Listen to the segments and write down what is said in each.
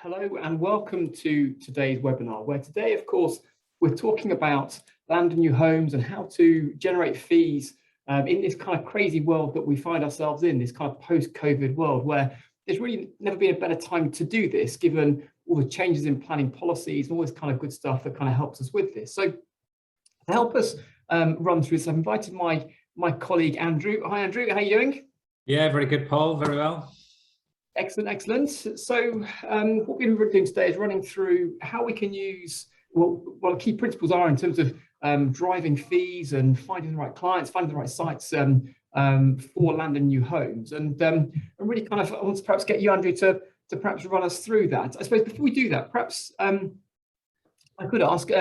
Hello and welcome to today's webinar, where today, of course, we're talking about land and new homes and how to generate fees in this kind of crazy world that we find ourselves in, this kind of post-COVID world, where there's really never been a better time to do this, given all the changes in planning policies and all this kind of good stuff that kind of helps us with this. So to help us run through this, I've invited my colleague, Andrew. Hi, Andrew. How are you doing? Yeah, very good, Paul. Very well. Excellent, excellent. So what we're doing today is running through how we can use what key principles are in terms of driving fees and finding the right clients, finding the right sites for land and new homes. And really kind of, I want to perhaps get you, Andrew, to perhaps run us through that. I suppose before we do that, perhaps I could ask,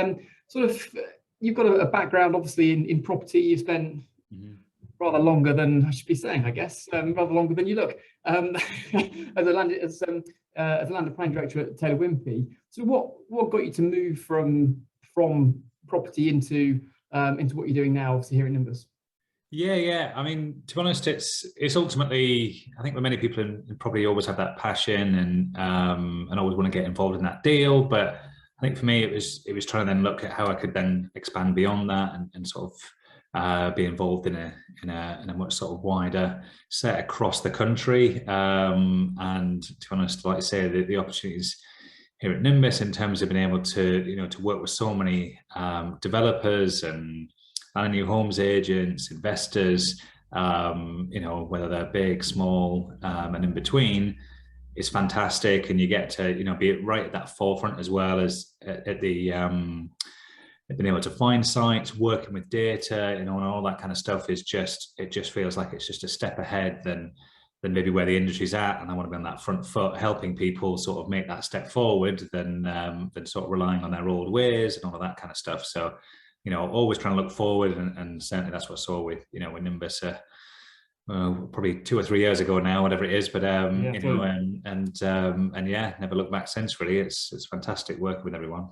you've got a background, obviously, in property. You've spent rather longer than I should be saying, I guess, rather longer than you look, as a land planning director at Taylor Wimpey. So what got you to move from property into what you're doing now, obviously here at Nimbus? Yeah. I mean, to be honest, it's ultimately, I think, for many people probably always have that passion and always want to get involved in that deal. But I think for me, it was trying to then look at how I could then expand beyond that and sort of be involved in a much sort of wider set across the country. And to be honest, like I say, the opportunities here at Nimbus in terms of being able to to work with so many developers and new homes agents, investors, whether they're big, small, and in between, is fantastic. And you get to be right at that forefront, as well as at the being able to find sites, working with data, and all that kind of stuff is it just feels like it's just a step ahead than maybe where the industry's at. And I want to be on that front foot, helping people sort of make that step forward than sort of relying on their old ways and all of that kind of stuff. So, always trying to look forward, and certainly that's what I saw with Nimbus probably 2 or 3 years ago now, whatever it is. But never looked back since. Really, it's fantastic working with everyone.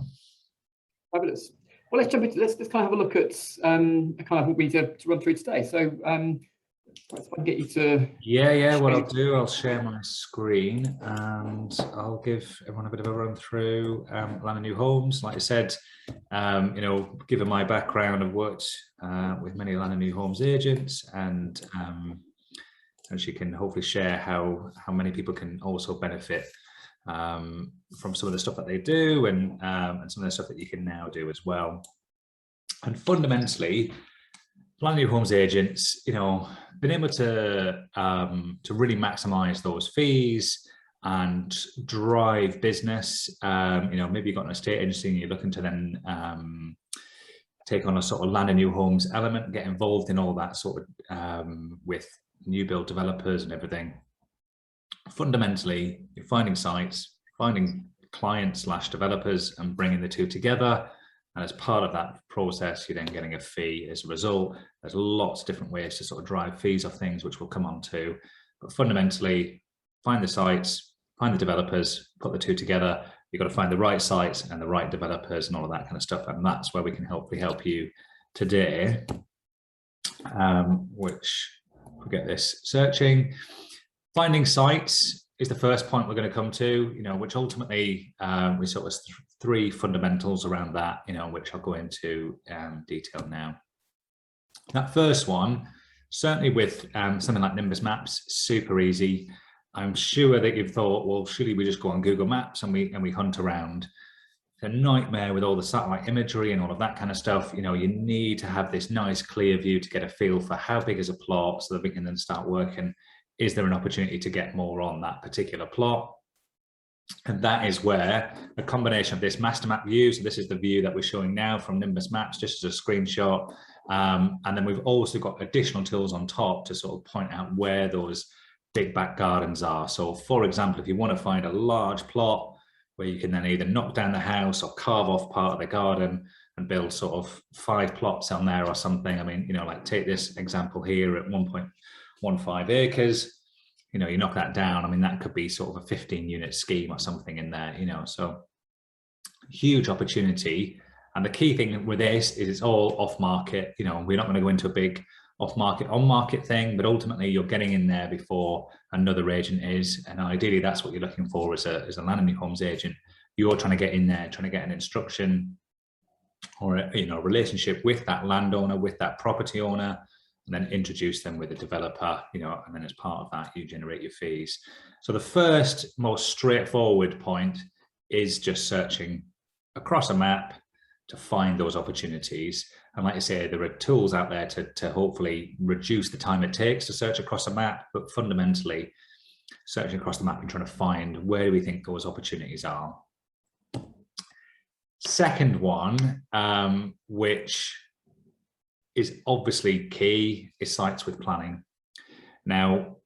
Fabulous. Well, let's jump into let's kind of have a look at kind of what we need to run through today. So perhaps I can get you to what I'll do, I'll share my screen and I'll give everyone a bit of a run through land and new homes. Like I said, given my background, I've worked with many land and new homes agents, and she can hopefully share how many people can also benefit from some of the stuff that they do and some of the stuff that you can now do as well. And fundamentally, land and new homes agents, been able to really maximize those fees and drive business. Maybe you've got an estate agency and you're looking to then take on a sort of land and new homes element, get involved in all that sort of with new build developers and everything. Fundamentally, you're finding sites, finding clients / developers, and bringing the two together. And as part of that process, you're then getting a fee as a result. There's lots of different ways to sort of drive fees off things, which we'll come on to. But fundamentally, find the sites, find the developers, put the two together. You've got to find the right sites and the right developers and all of that kind of stuff. And that's where we can hopefully help you today, which we'll get this searching. Finding sites is the first point we're going to come to, which ultimately we sort of 3 fundamentals around that, which I'll go into detail now. That first one, certainly with something like Nimbus Maps, super easy. I'm sure that you've thought, well, surely we just go on Google Maps and we hunt around. It's a nightmare with all the satellite imagery and all of that kind of stuff. You need to have this nice clear view to get a feel for how big is a plot, so that we can then start working. Is there an opportunity to get more on that particular plot? And that is where a combination of this master map view, so this is the view that we're showing now from Nimbus Maps, just as a screenshot. And then we've also got additional tools on top to sort of point out where those big back gardens are. So for example, if you want to find a large plot where you can then either knock down the house or carve off part of the garden and build sort of 5 plots on there or something. I mean, like take this example here at 1.15 acres, you knock that down. I mean, that could be sort of a 15-unit scheme or something in there, so huge opportunity. And the key thing with this is it's all off market. We're not going to go into a big off market, on market thing, but ultimately you're getting in there before another agent is. And ideally that's what you're looking for as a land and new homes agent. You're trying to get in there, trying to get an instruction or a relationship with that landowner, with that property owner, and then introduce them with a developer, and then as part of that, you generate your fees. So the first most straightforward point is just searching across a map to find those opportunities. And like I say, there are tools out there to hopefully reduce the time it takes to search across a map, but fundamentally searching across the map and trying to find where we think those opportunities are. Second one, which is obviously key, is sites with planning. Now,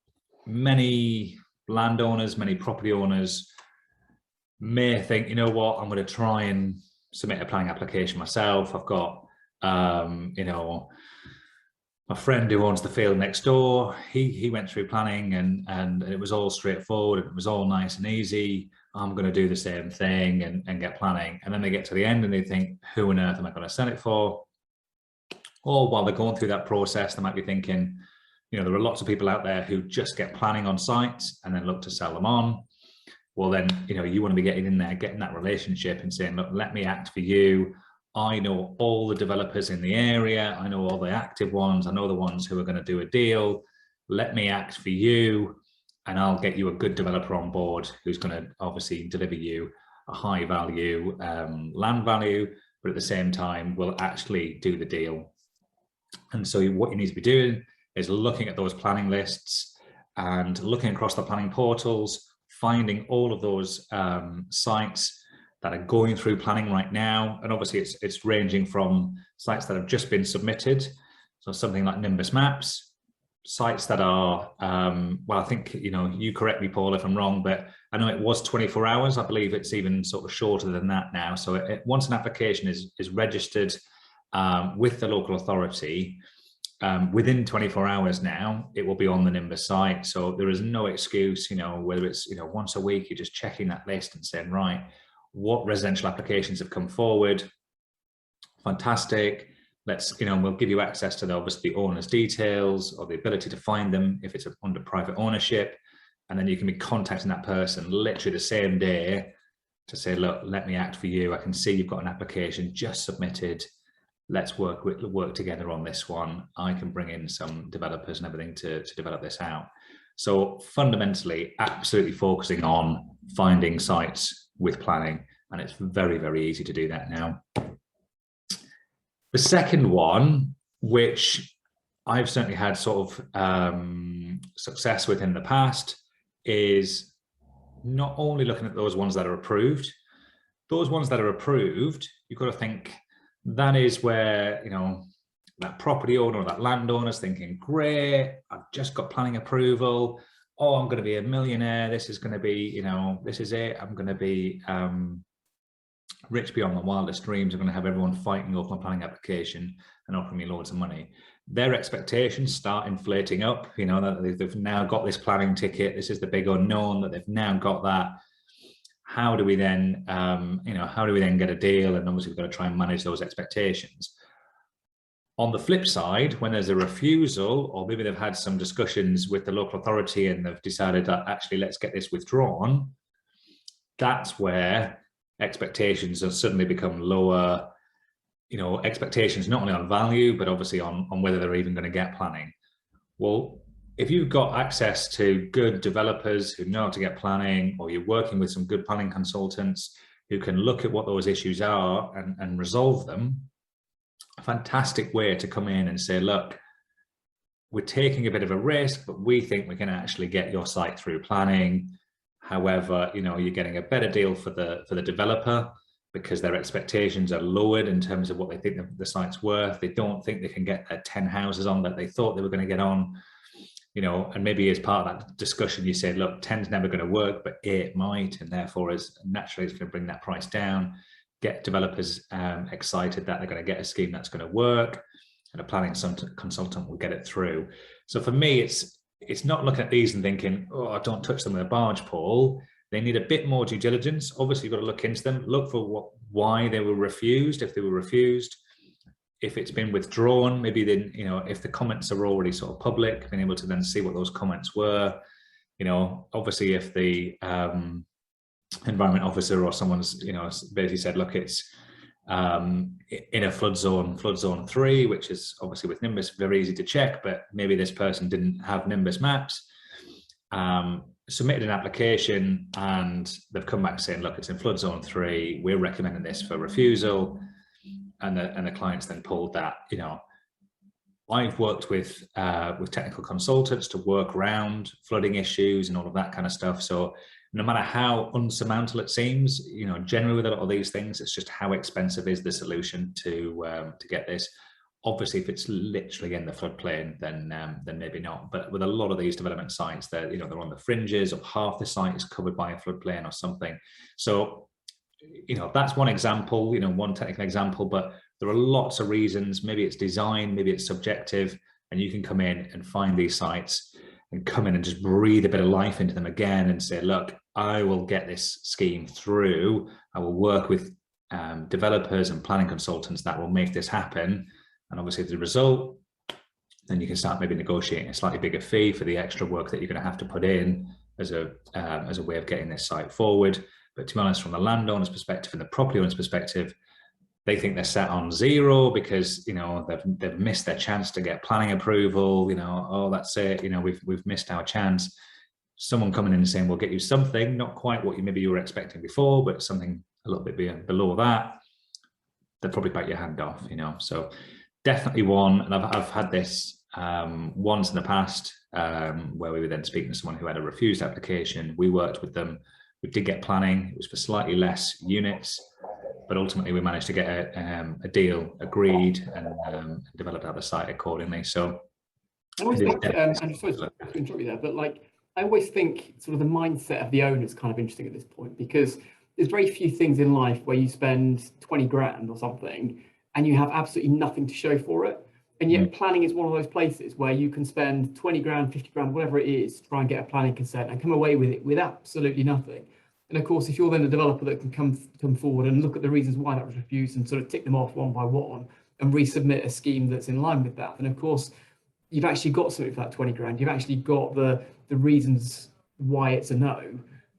many landowners, many property owners may think, you know what, I'm going to try and submit a planning application myself. I've got, my friend who owns the field next door, he went through planning and it was all straightforward. It was all nice and easy. I'm going to do the same thing and get planning. And then they get to the end and they think, who on earth am I going to sell it for? Or while they're going through that process, they might be thinking, there are lots of people out there who just get planning on sites and then look to sell them on. Well, then, you want to be getting in there, getting that relationship and saying, look, let me act for you. I know all the developers in the area. I know all the active ones. I know the ones who are going to do a deal. Let me act for you. And I'll get you a good developer on board who's going to obviously deliver you a high value land value, but at the same time will actually do the deal. And so what you need to be doing is looking at those planning lists and looking across the planning portals, finding all of those sites that are going through planning right now. And obviously it's ranging from sites that have just been submitted. So something like Nimbus Maps, sites that are, well, I think, you correct me, Paul, if I'm wrong, but I know it was 24 hours. I believe it's even sort of shorter than that now. So once an application is registered with the local authority, within 24 hours now, it will be on the Nimbus site. So there is no excuse, whether it's, once a week, you're just checking that list and saying, right, what residential applications have come forward? Fantastic. Let's, we'll give you access to obviously the owner's details or the ability to find them if it's under private ownership. And then you can be contacting that person literally the same day to say, look, let me act for you. I can see you've got an application just submitted. Let's work together on this one. I can bring in some developers and everything to develop this out. So fundamentally, absolutely focusing on finding sites with planning. And it's very, very easy to do that now. The second one, which I've certainly had sort of success with in the past, is not only looking at those ones that are approved. Those ones that are approved, you've got to think that is where, that property owner or that landowner is thinking, great, I've just got planning approval. Oh, I'm going to be a millionaire. This is going to be, this is it. I'm going to be rich beyond my wildest dreams. I'm going to have everyone fighting over my planning application and offering me loads of money. Their expectations start inflating up, that they've now got this planning ticket. This is the big unknown, that they've now got that. How do we then, how do we then get a deal? And obviously we've got to try and manage those expectations. On the flip side, when there's a refusal, or maybe they've had some discussions with the local authority and they've decided that actually let's get this withdrawn, that's where expectations have suddenly become lower, expectations not only on value, but obviously on whether they're even going to get planning. Well, if you've got access to good developers who know how to get planning, or you're working with some good planning consultants who can look at what those issues are and resolve them, a fantastic way to come in and say, look, we're taking a bit of a risk, but we think we can actually get your site through planning. However, you're getting a better deal for the developer because their expectations are lowered in terms of what they think the site's worth. They don't think they can get their 10 houses on that they thought they were going to get on, and maybe as part of that discussion, you say, look, 10's never going to work, but 8 might, and therefore naturally it's going to bring that price down, get developers excited that they're going to get a scheme that's going to work, and a planning consultant will get it through. So for me, it's not looking at these and thinking, oh, don't touch them with a barge pole. They need a bit more due diligence. Obviously, you've got to look into them, look for why they were refused. If they were refused, if it's been withdrawn, maybe then, you know, if the comments are already sort of public, being able to then see what those comments were. You know, obviously if the environment officer or someone's, you know, basically said, look, it's in a flood zone 3, which is obviously with Nimbus very easy to check, but maybe this person didn't have Nimbus Maps, submitted an application, and they've come back saying, look, it's in flood zone 3, we're recommending this for refusal, and the client's then pulled that. You know, I've worked with technical consultants to work around flooding issues and all of that kind of stuff. So no matter how unsurmountable it seems, you know, generally with a lot of these things, it's just how expensive is the solution to get this. Obviously, if it's literally in the floodplain, then maybe not. But with a lot of these development sites, they're, you know, they're on the fringes, or half the site is covered by a floodplain or something. So, you know, that's one example, you know, one technical example, but there are lots of reasons. Maybe it's design, maybe it's subjective, and you can come in and find these sites and come in and just breathe a bit of life into them again and say, look, I will get this scheme through. I will work with developers and planning consultants that will make this happen. And obviously the result, then you can start maybe negotiating a slightly bigger fee for the extra work that you're going to have to put in as a way of getting this site forward. But to be honest, from the landowner's perspective and the property owner's perspective, they think they're set on 0 because, you know, they've missed their chance to get planning approval. You know, oh, that's it. You know, we've missed our chance. Someone coming in and saying, we'll get you something, not quite what maybe you were expecting before, but something a little bit below that, they'll probably bite your hand off, you know. So definitely one, and I've had this once in the past where we were then speaking to someone who had a refused application. We worked with them. We did get planning. It was for slightly less units, but ultimately we managed to get a deal agreed and developed out the site accordingly. So I always think, and sorry to interrupt you there, but like, I always think sort of the mindset of the owner is kind of interesting at this point, because there's very few things in life where you spend 20 grand or something and you have absolutely nothing to show for it. And yet planning is one of those places where you can spend 20 grand, 50 grand, whatever it is, to try and get a planning consent and come away with it with absolutely nothing. And of course, if you're then a developer that can come forward and look at the reasons why that was refused and sort of tick them off one by one and resubmit a scheme that's in line with that, then of course, you've actually got something for that 20 grand. You've actually got the reasons why it's a no.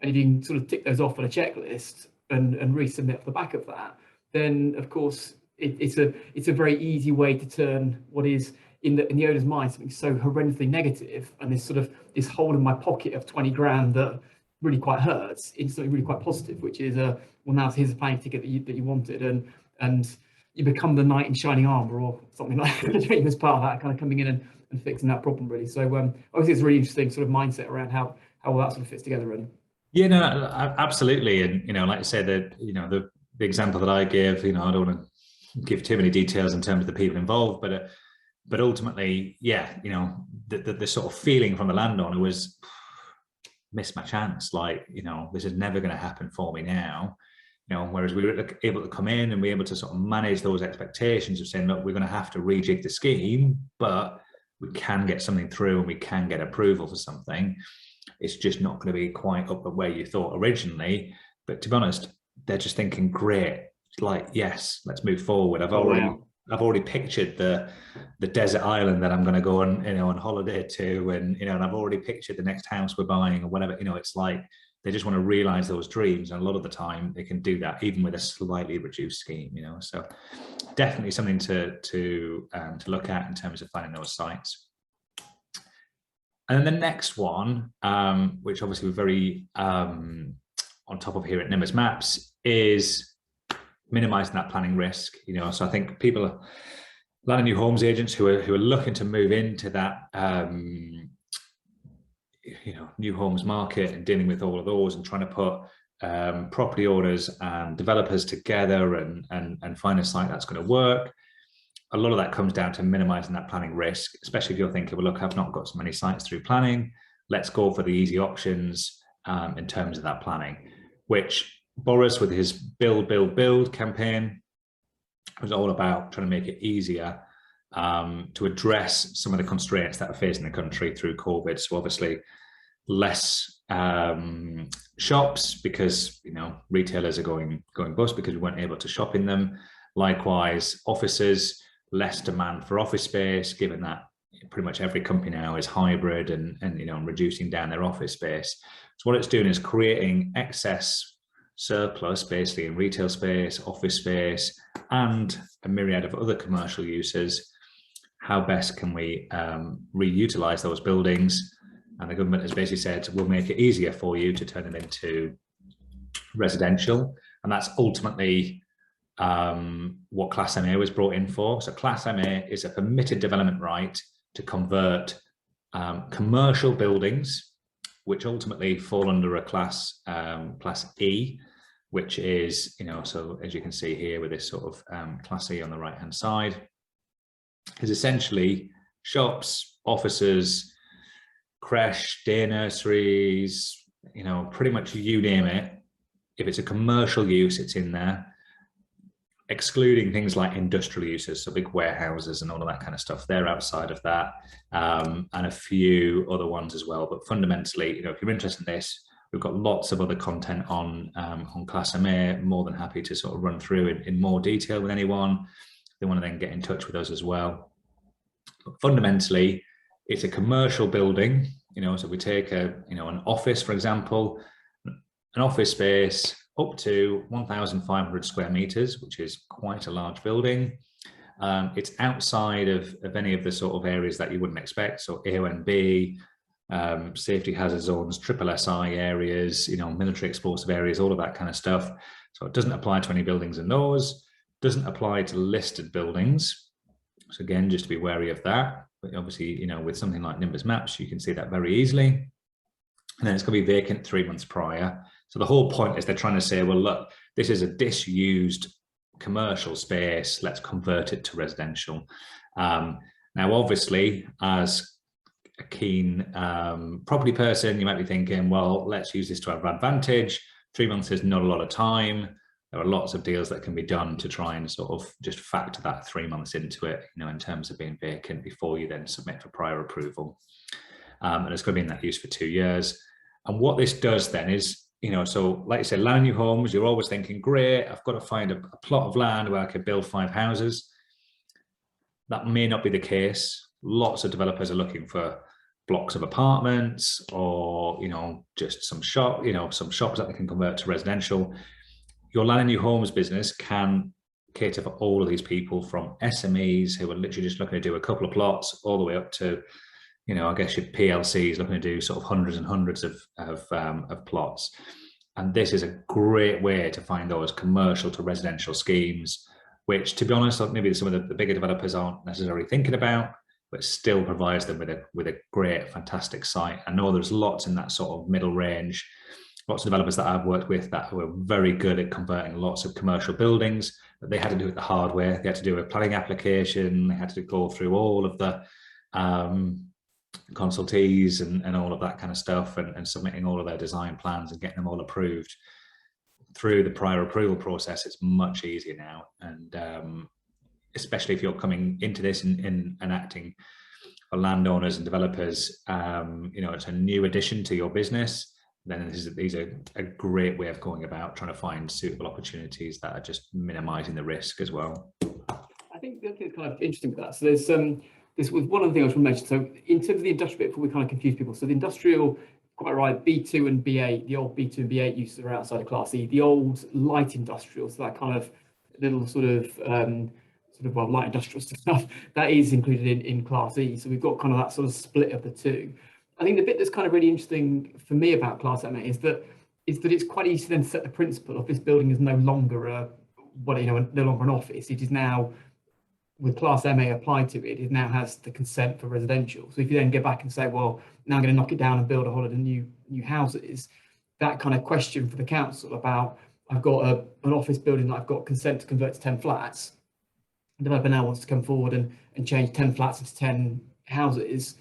And if you can sort of tick those off on a checklist and resubmit off the back of that, then of course, it's a very easy way to turn what is in the owner's mind something so horrendously negative and this hole in my pocket of 20 grand that really quite hurts into something really quite positive, which is well, now here's a planning ticket that you wanted, and you become the knight in shining armor or something like that as part of that, kind of coming in and fixing that problem really. So obviously it's a really interesting sort of mindset around how all that sort of fits together really. Yeah, no, absolutely. And, you know, like I said, that, you know, the example that I give, you know, I don't want to give too many details in terms of the people involved, but ultimately, yeah, you know, the sort of feeling from the landowner was, missed my chance. Like, you know, this is never going to happen for me now. You know, whereas we were able to come in and be able to sort of manage those expectations of saying, look, we're going to have to rejig the scheme, but we can get something through and we can get approval for something. It's just not going to be quite up the way you thought originally. But to be honest, they're just thinking, great, like, yes, let's move forward. I've already pictured the desert island that I'm going to go on, you know, on holiday to, and, you know, and I've already pictured the next house we're buying or whatever. You know, it's like they just want to realize those dreams, and a lot of the time they can do that even with a slightly reduced scheme. You know, so definitely something to look at in terms of finding those sites. And then the next one, which obviously we're very on top of here at Nimbus Maps, is minimizing that planning risk. You know, so I think people, land and new homes agents who are looking to move into that you know, new homes market and dealing with all of those and trying to put property owners and developers together and find a site that's going to work. A lot of that comes down to minimizing that planning risk, especially if you're thinking, well, look, I've not got so many sites through planning. Let's go for the easy options in terms of that planning, which Boris, with his build campaign, was all about trying to make it easier to address some of the constraints that are facing the country through COVID. So obviously less shops because, you know, retailers are going bust because we weren't able to shop in them. Likewise, offices, less demand for office space, given that pretty much every company now is hybrid and reducing down their office space. So what it's doing is creating excess surplus basically in retail space, office space, and a myriad of other commercial uses. How best can we reutilize those buildings? And the government has basically said, we'll make it easier for you to turn them into residential. And that's ultimately what Class MA was brought in for. So Class MA is a permitted development right to convert commercial buildings, which ultimately fall under a Class E, which is, so as you can see here with this sort of Class E on the right-hand side, is essentially shops, offices, creche, day nurseries, pretty much you name it. If it's a commercial use, it's in there, excluding things like industrial uses, so big warehouses and all of that kind of stuff. They're outside of that, and a few other ones as well. But fundamentally, if you're interested in this, we've got lots of other content on Class MA. More than happy to sort of run through in more detail with anyone. They want to then get in touch with us as well. But fundamentally, it's a commercial building. So we take an office, for example, an office space up to 1,500 square meters, which is quite a large building. It's outside of any of the sort of areas that you wouldn't expect. So AONB, safety hazard zones, triple SI areas, military explosive areas, all of that kind of stuff. So it doesn't apply to any buildings in those, doesn't apply to listed buildings. So again, just to be wary of that. But obviously, with something like Nimbus Maps, you can see that very easily. And then it's going to be vacant 3 months prior. So the whole point is they're trying to say, well, look, this is a disused commercial space. Let's convert it to residential. Now, obviously, as a keen property person, you might be thinking, well, let's use this to our advantage. 3 months is not a lot of time. There are lots of deals that can be done to try and sort of just factor that 3 months into it, in terms of being vacant before you then submit for prior approval. And it's going to be in that use for 2 years. And what this does then is, so like I said, land new homes, you're always thinking, great, I've got to find a plot of land where I could build 5 houses. That may not be the case. Lots of developers are looking for blocks of apartments or, just some some shops that they can convert to residential. Your land and new homes business can cater for all of these people, from SMEs who are literally just looking to do a couple of plots, all the way up to, I guess your PLCs looking to do sort of hundreds and hundreds of plots. And this is a great way to find those commercial to residential schemes, which, to be honest, maybe some of the bigger developers aren't necessarily thinking about, but still provides them with a great, fantastic site. I know there's lots in that sort of middle range, lots of developers that I've worked with that were very good at converting lots of commercial buildings, but they had to do it the hard way. They had to do a planning application. They had to go through all of the consultees and all of that kind of stuff, and submitting all of their design plans and getting them all approved. Through the prior approval process, it's much easier now. And especially if you're coming into this and acting for landowners and developers, it's a new addition to your business, then these are a great way of going about trying to find suitable opportunities that are just minimizing the risk as well. I think the other thing that's kind of interesting with that, so there's this was one of the things I was going to mention. So in terms of the industrial bit, before we kind of confuse people, so the industrial, quite right, B2 and B8, the old B2 and B8 uses are outside of Class E. The old light industrial, so that kind of little sort of light industrial stuff, that is included in Class E. So we've got kind of that sort of split of the two. I think the bit that's kind of really interesting for me about Class MA is that it's quite easy to then set the principle of this building is no longer no longer an office. It is now, with Class MA applied to it, it now has the consent for residential. So if you then get back and say, well, now I'm going to knock it down and build a whole lot of new houses, that kind of question for the council about, I've got an office building that I've got consent to convert to 10 flats. The developer now wants to come forward and change 10 flats into 10 houses.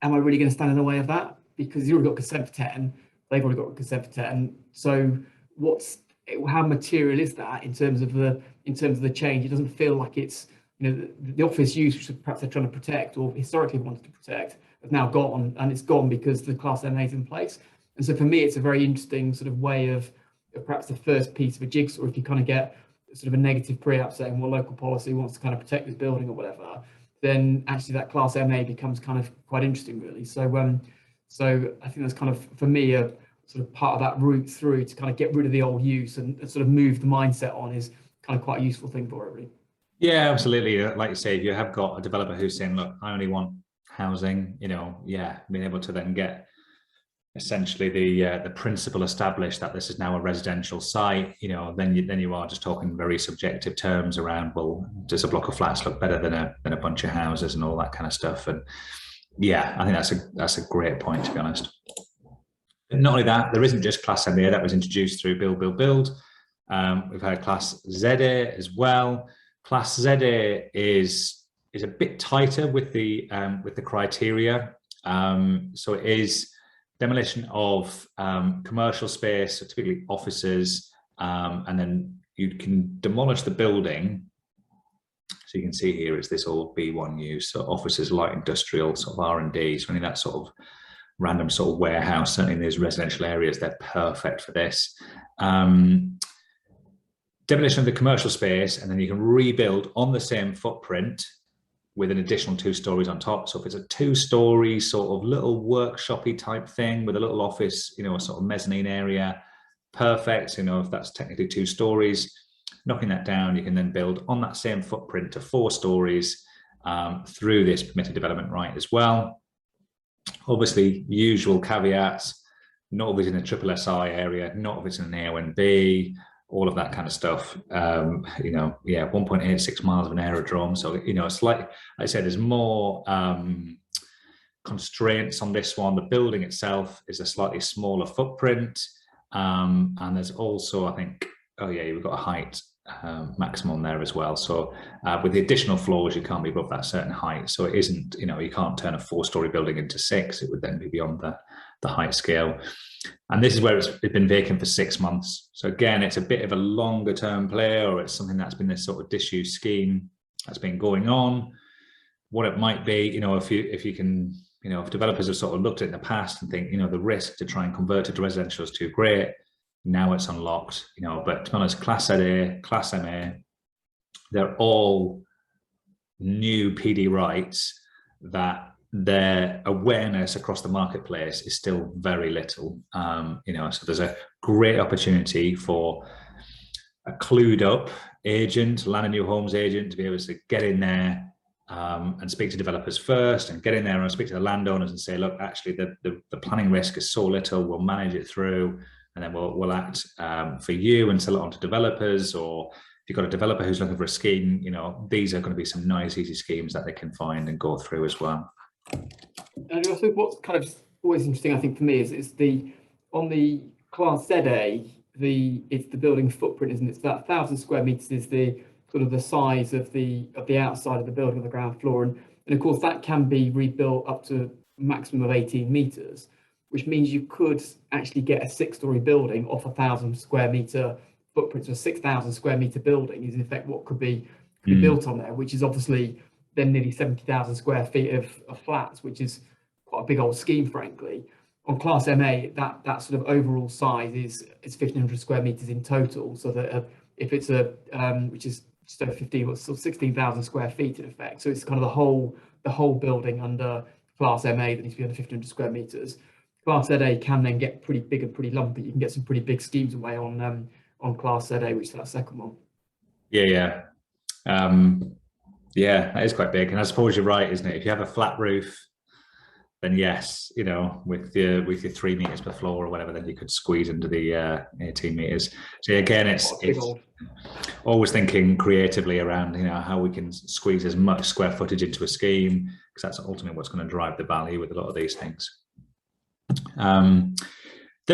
Am I really going to stand in the way of that? Because you've already got consent for 10, they've already got consent for 10. So how material is that in terms of the change? It doesn't feel like it's, the office use, which perhaps they're trying to protect or historically wanted to protect, has now gone, and it's gone because the Class MA is in place. And so for me, it's a very interesting sort of way of perhaps the first piece of a jigsaw. If you kind of get sort of a negative pre-app saying, well, local policy wants to kind of protect this building or whatever, then actually that class MA becomes kind of quite interesting, really. So I think that's kind of, for me, a sort of part of that route through to kind of get rid of the old use and sort of move the mindset on is kind of quite a useful thing for it, really. Yeah, absolutely. Like you say, if you have got a developer who's saying, look, I only want housing, being able to then get essentially the principle established that this is now a residential site, then you are just talking very subjective terms around, well, does a block of flats look better than a bunch of houses and all that kind of stuff. And yeah, I think that's a great point, to be honest. But not only that, there isn't just Class MA that was introduced through Build. We've had Class ZA as well. Class ZA is a bit tighter with the criteria. So it is demolition of commercial space, so typically offices, and then you can demolish the building. So you can see here is this all B1 use, so offices, light industrial, sort of R&D, so any that sort of random sort of warehouse, certainly in these residential areas, they're perfect for this. Demolition of the commercial space, and then you can rebuild on the same footprint with an additional 2 stories on top. So if it's a 2-story sort of little workshopy type thing with a little office, a sort of mezzanine area, perfect. If that's technically 2 stories, knocking that down, you can then build on that same footprint to 4 stories through this permitted development right as well. Obviously, usual caveats, not if it's in a triple SI area, not if it's in an AONB, all of that kind of stuff. 1.86 miles of an aerodrome. So, it's like I said, there's more constraints on this one. The building itself is a slightly smaller footprint. And there's also, I think, we've got a height maximum there as well. So with the additional floors, you can't be above that certain height. So it isn't, you can't turn a 4-story building into 6. It would then be beyond the height scale. And this is where it's been vacant for 6 months. So again, it's a bit of a longer term play, or it's something that's been this sort of disused scheme that's been going on. What it might be, if you can, if developers have sort of looked at it in the past and think, the risk to try and convert it to residential is too great. Now it's unlocked, but to be honest, Class ZA, Class MA, they're all new PD rights that their awareness across the marketplace is still very little. So there's a great opportunity for a clued up agent, land and new homes agent, to be able to get in there and speak to developers first, and get in there and speak to the landowners and say, look, actually the planning risk is so little, we'll manage it through, and then we'll act for you and sell it on to developers. Or if you've got a developer who's looking for a scheme, these are going to be some nice, easy schemes that they can find and go through as well. And also, what's kind of always interesting, I think, for me is on the Class ZA, it's the building footprint, isn't it? It's that 1,000 square meters is the sort of the size of the outside of the building on the ground floor, and of course that can be rebuilt up to a maximum of 18 meters, which means you could actually get a 6-story building off 1,000 square meter footprint. So a 6,000 square meter building is in effect what could be built on there, which is obviously then nearly 70,000 square feet of flats, which is quite a big old scheme, frankly. On Class MA, that sort of overall size is 1,500 square meters in total. So that if it's which is just over 15, or sort of 16,000 square feet in effect. So it's kind of the whole building under Class MA that needs to be under 1,500 square meters. Class ZA can then get pretty big and pretty lumpy. You can get some pretty big schemes away on Class ZA, which is that second one. Yeah. Yeah, that is quite big. And I suppose you're right, isn't it? If you have a flat roof, then yes, with your 3 meters per floor or whatever, then you could squeeze into the 18 meters. So again, it's always thinking creatively around, how we can squeeze as much square footage into a scheme, because that's ultimately what's going to drive the value with a lot of these things. Then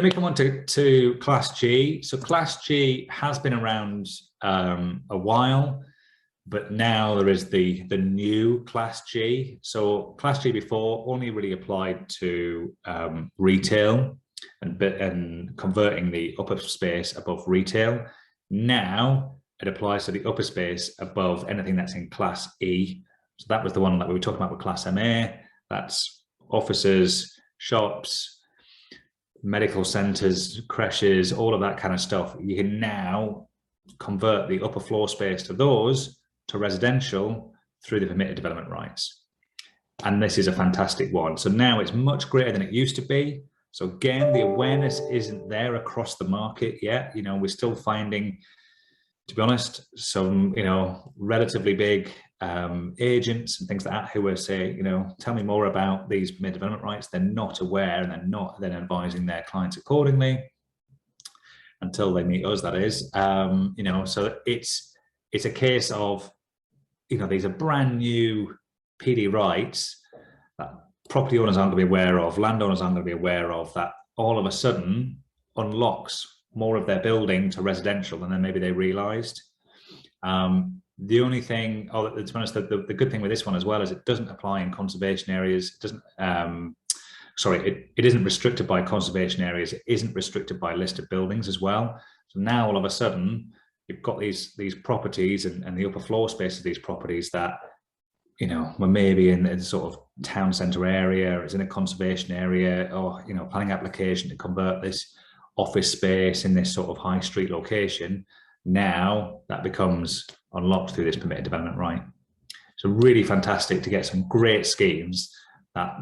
we come on to Class G. So Class G has been around a while, but now there is the new Class G. So Class G before only really applied to retail and converting the upper space above retail. Now it applies to the upper space above anything that's in Class E. So that was the one that we were talking about with Class MA. That's offices, shops, medical centres, creches, all of that kind of stuff. You can now convert the upper floor space to those to residential through the permitted development rights. And this is a fantastic one. So now it's much greater than it used to be. So again, the awareness isn't there across the market yet. You know, we're still finding, to be honest, some, you know, relatively big agents and things like that who will say, you know, tell me more about these permitted development rights. They're not aware, and they're not then advising their clients accordingly until they meet us, that is. You know, so it's a case of, you know, these are brand new PD rights that property owners aren't going to be aware of, landowners aren't going to be aware of, that all of a sudden unlocks more of their building to residential than then maybe they realised. The only thing, to be honest, the good thing with this one as well is it doesn't apply in conservation areas. It doesn't, it isn't restricted by conservation areas. It isn't restricted by listed buildings as well. So now all of a sudden you've got these properties and the upper floor space of these properties that, you know, were maybe in a sort of town centre area, it's in a conservation area, or, you know, planning application to convert this office space in this sort of high street location. Now that becomes unlocked through this permitted development right. So really fantastic to get some great schemes that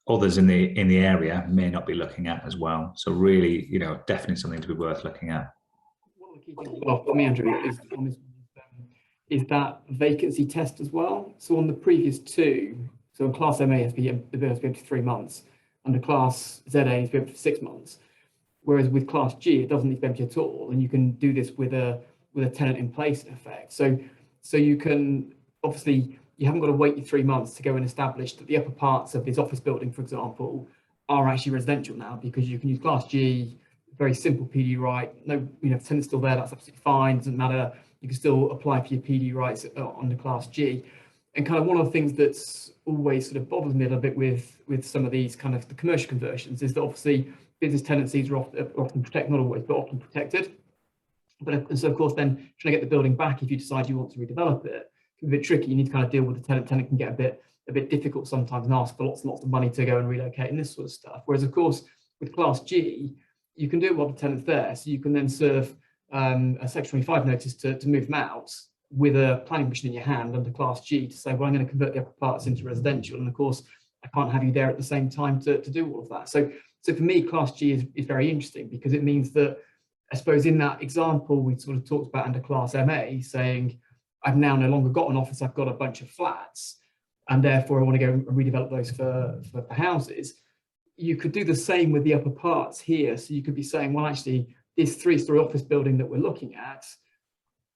others in the area may not be looking at as well. So really, you know, definitely something to be worth looking at. One of the key things for me, Andrew, is on this is that vacancy test as well. So on the previous two, so in Class MA has been able to be up to 3 months, under Class ZA has been up to 6 months. Whereas with Class G, it doesn't need to be empty at all, and you can do this with a tenant in place in effect. So you can, obviously, you haven't got to wait your 3 months to go and establish that the upper parts of this office building, for example, are actually residential now, because you can use Class G, very simple PD right. No, you know, if tenant's still there, that's absolutely fine. Doesn't matter. You can still apply for your PD rights under Class G. And kind of one of the things that's always sort of bothers me a little bit with some of these kind of the commercial conversions is that obviously business tenancies are often protected, not always, but often protected. And so, of course, then trying to get the building back if you decide you want to redevelop it, can be a bit tricky. You need to kind of deal with the tenant. Tenant can get a bit difficult sometimes and ask for lots and lots of money to go and relocate and this sort of stuff. Whereas, of course, with Class G, you can do it while the tenant's there. So you can then serve a Section 25 notice to move them out with a planning permission in your hand under Class G to say, well, I'm going to convert the upper parts into residential. And of course, I can't have you there at the same time to do all of that. So for me, Class G is very interesting, because it means that, I suppose, in that example we sort of talked about under Class MA, saying, I've now no longer got an office, I've got a bunch of flats, and therefore I want to go and redevelop those for houses. You could do the same with the upper parts here. So you could be saying, well, actually, this 3-story office building that we're looking at,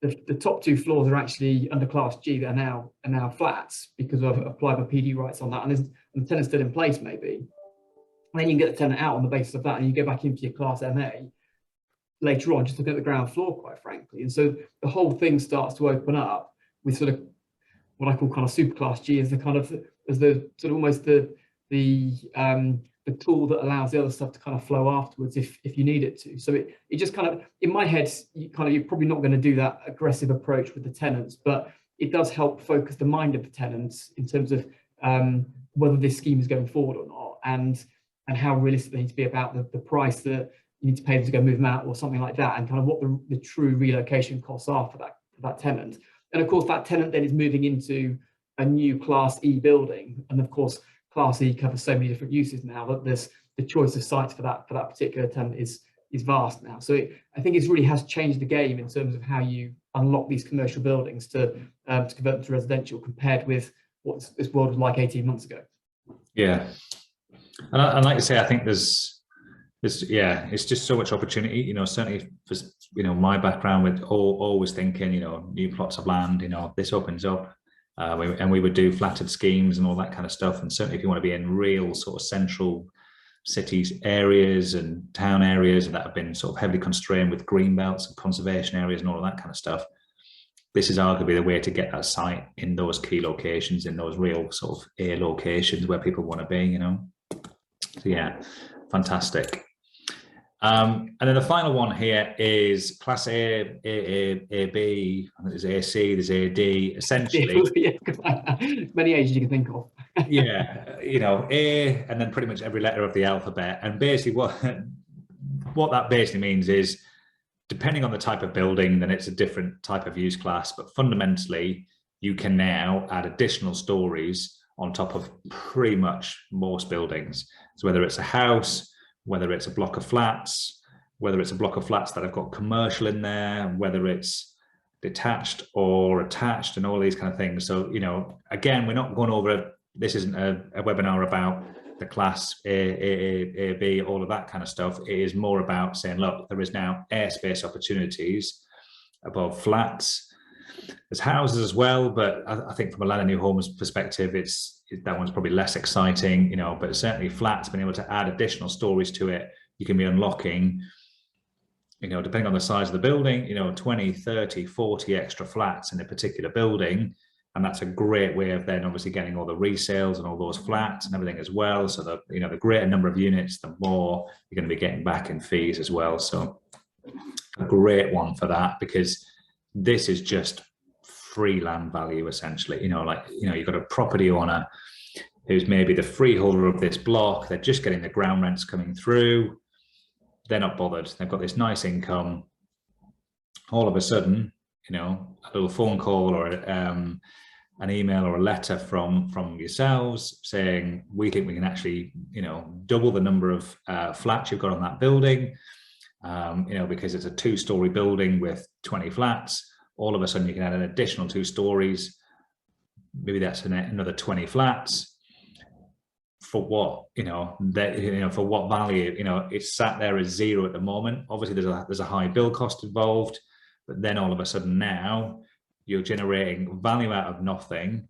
the top 2 floors are actually under Class G, that are now flats, because I've applied my PD rights on that, and the tenant's still in place maybe. And then you can get the tenant out on the basis of that, and you go back into your Class MA later on, just looking at the ground floor, quite frankly. And so the whole thing starts to open up with sort of what I call kind of super Class G, as the kind of almost the tool that allows the other stuff to kind of flow afterwards if you need it to. So it just kind of, in my head, you're probably not going to do that aggressive approach with the tenants, but it does help focus the mind of the tenants in terms of whether this scheme is going forward or not, and how realistic they need to be about the price that you need to pay them to go move them out or something like that, and kind of what the true relocation costs are for that tenant. And of course, that tenant then is moving into a new Class E building, and of course, Class E covers so many different uses now that there's the choice of sites for that particular tenant is vast now. So I think it really has changed the game in terms of how you unlock these commercial buildings to convert them to residential, compared with what this world was like 18 months ago. Yeah, and like I say, I think there's it's just so much opportunity. You know, certainly for, you know, my background with always thinking, you know, new plots of land, you know, this opens up. And we would do flattered schemes and all that kind of stuff. And certainly if you want to be in real sort of central cities areas and town areas that have been sort of heavily constrained with green belts and conservation areas and all of that kind of stuff, this is arguably the way to get that site in those key locations, in those real sort of A locations where people want to be, you know. So yeah, fantastic. And then the final one here is Class A, B, I think there's AC, there's AD, essentially. Many A's you can think of. Yeah, you know, A, and then pretty much every letter of the alphabet. And basically what that basically means is depending on the type of building, then it's a different type of use class. But fundamentally, you can now add additional stories on top of pretty much most buildings. So whether it's a house, whether it's a block of flats, whether it's a block of flats that have got commercial in there, whether it's detached or attached, and all these kind of things. So, you know, again, we're not going over, this isn't a webinar about the class A, B, all of that kind of stuff. It is more about saying, look, there is now airspace opportunities above flats. There's houses as well, but I think from a land and new homes perspective, that one's probably less exciting, you know, but certainly flats, being able to add additional stories to it, you can be unlocking, you know, depending on the size of the building, you know, 20, 30, 40 extra flats in a particular building. And that's a great way of then obviously getting all the resales and all those flats and everything as well. So the, you know, the greater number of units, the more you're going to be getting back in fees as well. So a great one for that, because this is just free land value essentially. You know, like, you know, you've got a property owner who's maybe the freeholder of this block. They're just getting the ground rents coming through. They're not bothered. They've got this nice income. All of a sudden, you know, a little phone call or an email or a letter from yourselves saying, we think we can actually, you know, double the number of flats you've got on that building, you know, because it's a 2-story building with 20 flats. All of a sudden you can add an additional 2 stories. Maybe that's another 20 flats. For what, you know, that, you know, for what value? You know, it's sat there as 0 at the moment. Obviously there's a high build cost involved, but then all of a sudden now you're generating value out of nothing.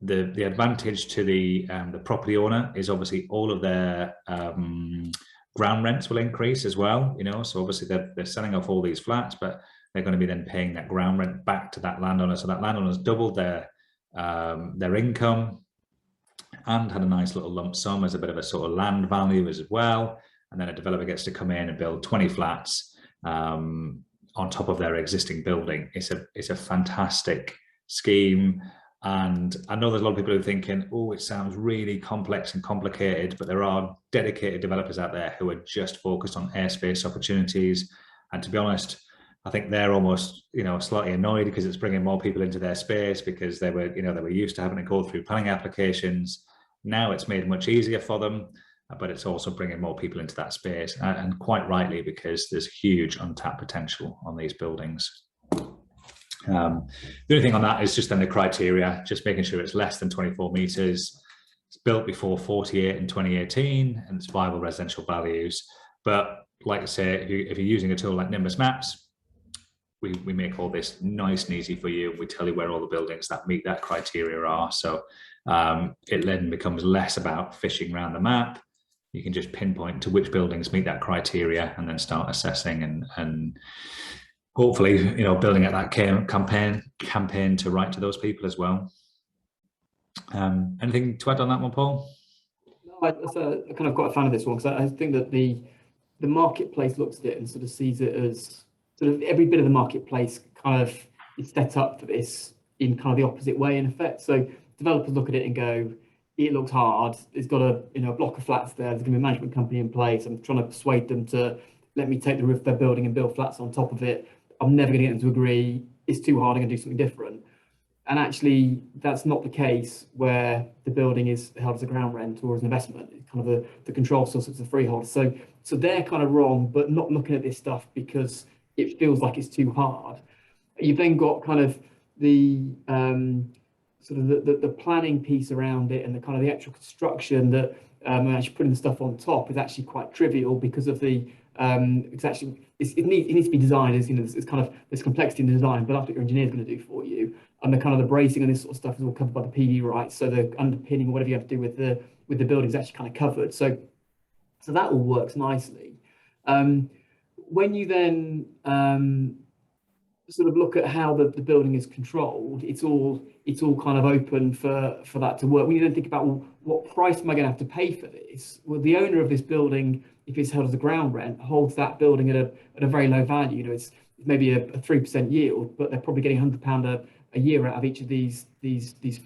The advantage to the property owner is obviously all of their ground rents will increase as well, you know. So obviously they're selling off all these flats, but they're going to be then paying that ground rent back to that landowner. So that landowner's doubled their income and had a nice little lump sum as a bit of a sort of land value as well. And then a developer gets to come in and build 20 flats on top of their existing building. It's a fantastic scheme. And I know there's a lot of people who are thinking, oh, it sounds really complex and complicated, but there are dedicated developers out there who are just focused on airspace opportunities. And to be honest, I think they're almost, you know, slightly annoyed because it's bringing more people into their space, because they were, you know, they were used to having to go through planning applications. Now it's made it much easier for them, but it's also bringing more people into that space, and quite rightly, because there's huge untapped potential on these buildings. The only thing on that is just then the criteria, just making sure it's less than 24 meters, it's built before 48 in 2018, and it's viable residential values. But like I say, if you're using a tool like Nimbus Maps, we make all this nice and easy for you. We tell you where all the buildings that meet that criteria are. So it then becomes less about fishing around the map. You can just pinpoint to which buildings meet that criteria and then start assessing and hopefully, you know, building out that campaign to write to those people as well. Anything to add on that one, Paul? No, I kind of got a fan of this one, because I think that the marketplace looks at it and sort of sees it as sort of every bit of the marketplace kind of is set up for this in kind of the opposite way, in effect. So developers look at it and go, it looks hard. It's got a, you know, a block of flats there. There's going to be a management company in place. I'm trying to persuade them to let me take the roof of their building and build flats on top of it. I'm never going to get them to agree. It's too hard. I'm going to do something different. And actually, that's not the case where the building is held as a ground rent or as an investment. It's kind of the control source, it's a freehold. So they're kind of wrong, but not looking at this stuff because it feels like it's too hard. You've then got kind of the sort of the planning piece around it, and the kind of the actual construction that actually putting the stuff on top is actually quite trivial because of the it needs to be designed as, you know, it's kind of there's complexity in the design, but that's what your engineer is going to do for you. And the kind of the bracing and this sort of stuff is all covered by the PD rights. So the underpinning, whatever you have to do with the building is actually kind of covered. So that all works nicely. When you then sort of look at how the building is controlled, it's all kind of open for that to work. When you then think about, well, what price am I going to have to pay for this? Well, the owner of this building, if it's held as a ground rent, holds that building at a very low value. You know, it's maybe a 3% yield, but they're probably getting £100 a year out of each of these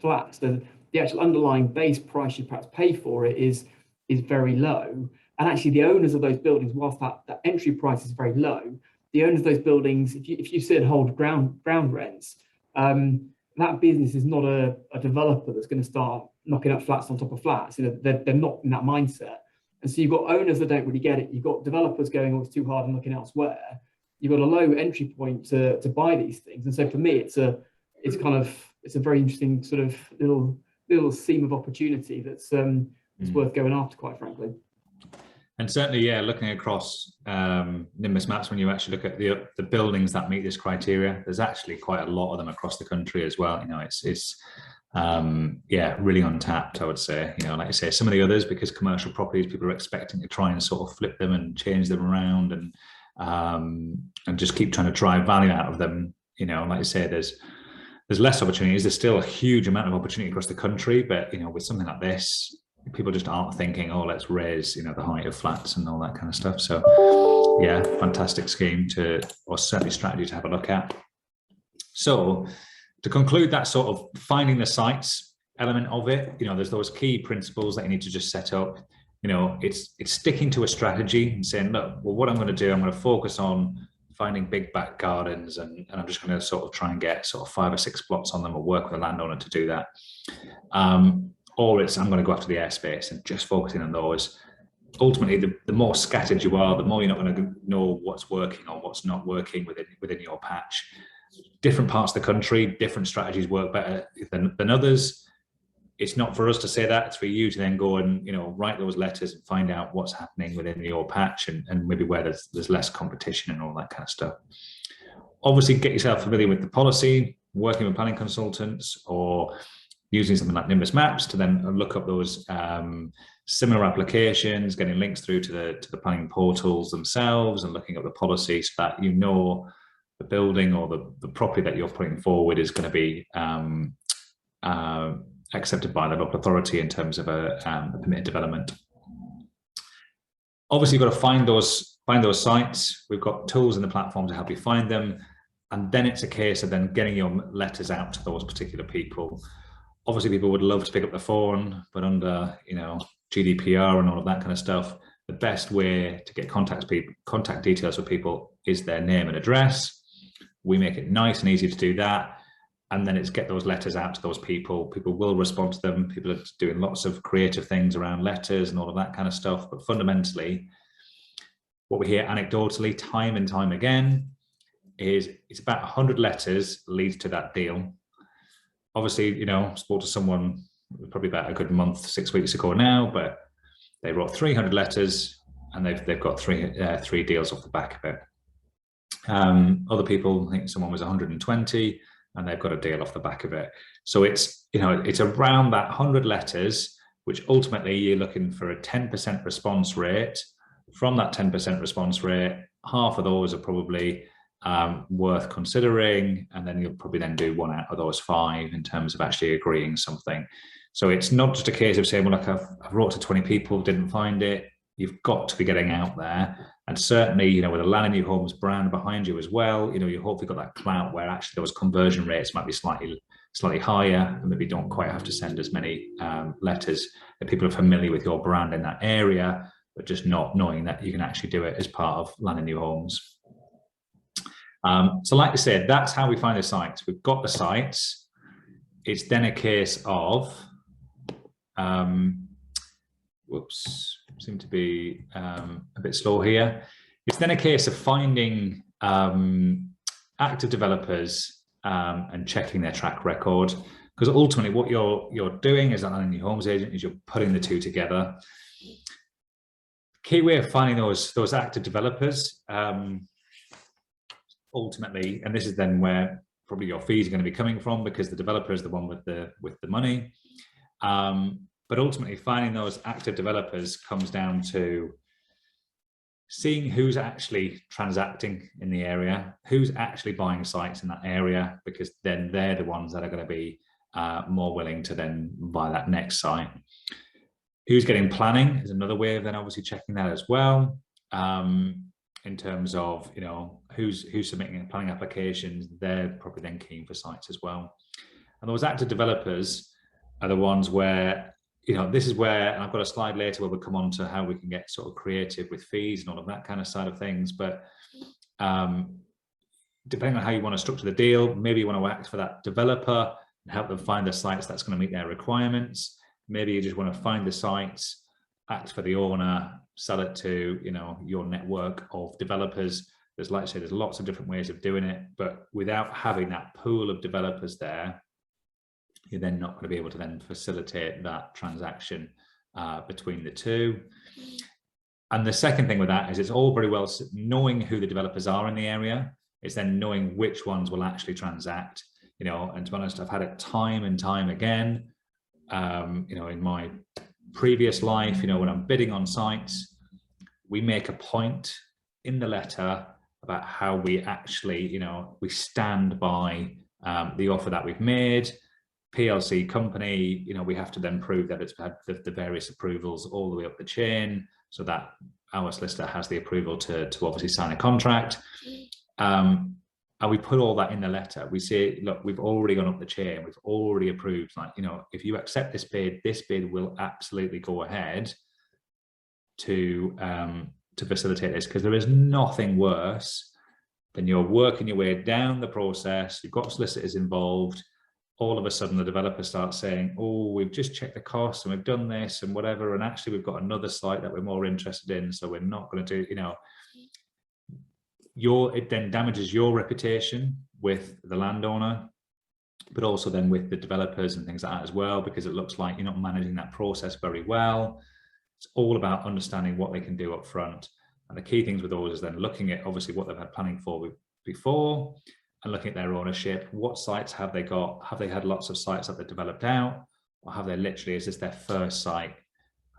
flats. The actual underlying base price you perhaps pay for it is very low. And actually the owners of those buildings, whilst that entry price is very low, the owners of those buildings, if you sit and hold ground rents, that business is not a developer that's going to start knocking up flats on top of flats. You know, they're not in that mindset. And so you've got owners that don't really get it. You've got developers going, oh, it's too hard and looking elsewhere. You've got a low entry point to buy these things. And so for me, it's a very interesting sort of little seam of opportunity that's worth going after, quite frankly. And certainly, yeah, looking across Nimbus Maps, when you actually look at the buildings that meet this criteria, there's actually quite a lot of them across the country as well. You know, it's really untapped, I would say. You know, like I say, some of the others, because commercial properties, people are expecting to try and sort of flip them and change them around and just keep trying to drive value out of them. You know, like I say, there's less opportunities. There's still a huge amount of opportunity across the country, but you know, with something like this, people just aren't thinking, oh, let's raise, you know, the height of flats and all that kind of stuff. So yeah, fantastic scheme or certainly strategy to have a look at. So to conclude that sort of finding the sites element of it, you know, there's those key principles that you need to just set up. You know, it's sticking to a strategy and saying, look, well, what I'm going to do, I'm going to focus on finding big back gardens, and I'm just going to sort of try and get sort of 5 or 6 plots on them, or work with a landowner to do that. Or I'm going to go after the airspace and just focusing on those. Ultimately, the more scattered you are, the more you're not going to know what's working or what's not working within your patch. Different parts of the country, different strategies work better than others. It's not for us to say that. It's for you to then go and, you know, write those letters and find out what's happening within your patch and maybe where there's less competition and all that kind of stuff. Obviously, get yourself familiar with the policy, working with planning consultants, or using something like Nimbus Maps to then look up those similar applications, getting links through to the planning portals themselves, and looking at the policy so that you know the building or the property that you're putting forward is going to be accepted by the local authority in terms of a permitted development. Obviously, you've got to find those sites. We've got tools in the platform to help you find them, and then it's a case of then getting your letters out to those particular people. Obviously, people would love to pick up the phone, but under, you know, GDPR and all of that kind of stuff, the best way to get contact details for people is their name and address. We make it nice and easy to do that. And then it's get those letters out to those people. People will respond to them. People are doing lots of creative things around letters and all of that kind of stuff. But fundamentally, what we hear anecdotally time and time again is it's about 100 letters leads to that deal. Obviously, you know, I spoke to someone probably about a good month, 6 weeks ago now, but they wrote 300 letters and they've got three deals off the back of it. Other people, I think someone was 120 and they've got a deal off the back of it. So it's, you know, it's around that 100 letters, which ultimately you're looking for a 10% response rate. From that 10% response rate, half of those are probably worth considering, and then you'll probably then do 1 out of those 5 in terms of actually agreeing something. So it's not just a case of saying, well, look, I've wrote to 20 people, didn't find it. You've got to be getting out there. And certainly, you know, with a Land and New Homes brand behind you as well, you know, you hopefully got that clout where actually those conversion rates might be slightly higher, and maybe don't quite have to send as many letters, that people are familiar with your brand in that area, but just not knowing that you can actually do it as part of Land and New Homes. So like I said, that's how we find the sites. We've got the sites. It's then a case of, whoops, seem to be a bit slow here. It's then a case of finding active developers and checking their track record, because ultimately what you're doing as an Land and New Homes agent is you're putting the two together. Key way of finding those active developers, ultimately, and this is then where probably your fees are going to be coming from, because the developer is the one with the money. But ultimately, finding those active developers comes down to seeing who's actually transacting in the area, who's actually buying sites in that area, because then they're the ones that are going to be more willing to then buy that next site. Who's getting planning is another way of then obviously checking that as well. In terms of, you know, who's submitting planning applications, they're probably then keen for sites as well. And those active developers are the ones where, you know, this is where, and I've got a slide later where we'll come on to how we can get sort of creative with fees and all of that kind of side of things. But Depending on how you want to structure the deal, maybe you want to act for that developer and help them find the sites that's going to meet their requirements. Maybe you just want to find the sites, act for the owner, sell it to, you know, your network of developers. There's, like I say, there's lots of different ways of doing it, but without having that pool of developers there, you're then not going to be able to then facilitate that transaction between the two. And the second thing with that is it's all very well knowing who the developers are in the area. It's then knowing which ones will actually transact, you know, and to be honest, I've had it time and time again, you know, in my previous life, you know, when I'm bidding on sites, we make a point in the letter about how we actually, you know, we stand by the offer that we've made. PLC company, you know, we have to then prove that it's had the various approvals all the way up the chain, so that our solicitor has the approval to obviously sign a contract. And we put all that in the letter. We say, look, we've already gone up the chain, we've already approved, like, you know, if you accept this bid will absolutely go ahead to facilitate this, because there is nothing worse than you're working your way down the process, you've got solicitors involved, all of a sudden the developer starts saying, oh, we've just checked the costs and we've done this and whatever, and actually we've got another site that we're more interested in, so we're not going to do, you know, it then damages your reputation with the landowner, but also then with the developers and things like that as well, because it looks like you're not managing that process very well. It's all about understanding what they can do up front. And the key things with those is then looking at obviously what they've had planning for before, and looking at their ownership. What sites have they got? Have they had lots of sites that they've developed out? Or have they literally, is this their first site?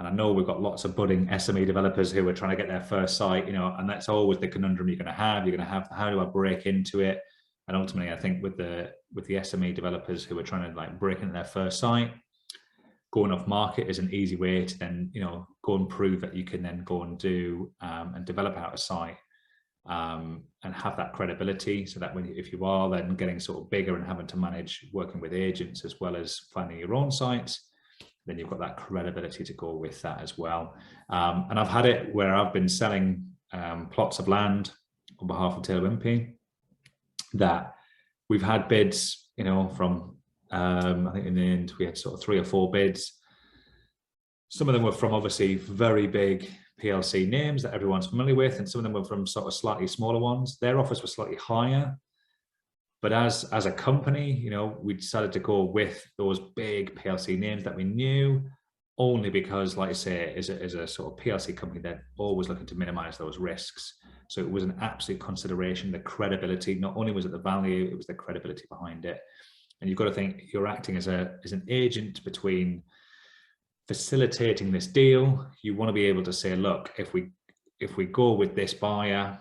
And I know we've got lots of budding SME developers who are trying to get their first site, you know, and that's always the conundrum you're going to have. You're going to have, how do I break into it? And ultimately, I think with the SME developers who are trying to like break into their first site, going off market is an easy way to then, you know, go and prove that you can then go and do and develop out a site. And have that credibility, so that if you are then getting sort of bigger and having to manage working with agents as well as finding your own sites, then you've got that credibility to go with that as well. And I've had it where I've been selling plots of land on behalf of Taylor Wimpey, that we've had bids, you know, from I think in the end we had sort of 3 or 4 bids. Some of them were from obviously very big PLC names that everyone's familiar with, and some of them were from sort of slightly smaller ones. Their offers were slightly higher, but as a company, you know, we decided to go with those big PLC names that we knew, only because, like I say, as a sort of PLC company, they're always looking to minimize those risks. So it was an absolute consideration, the credibility. Not only was it the value, it was the credibility behind it. And you've got to think you're acting as an agent between facilitating this deal. You want to be able to say, look, if we go with this buyer,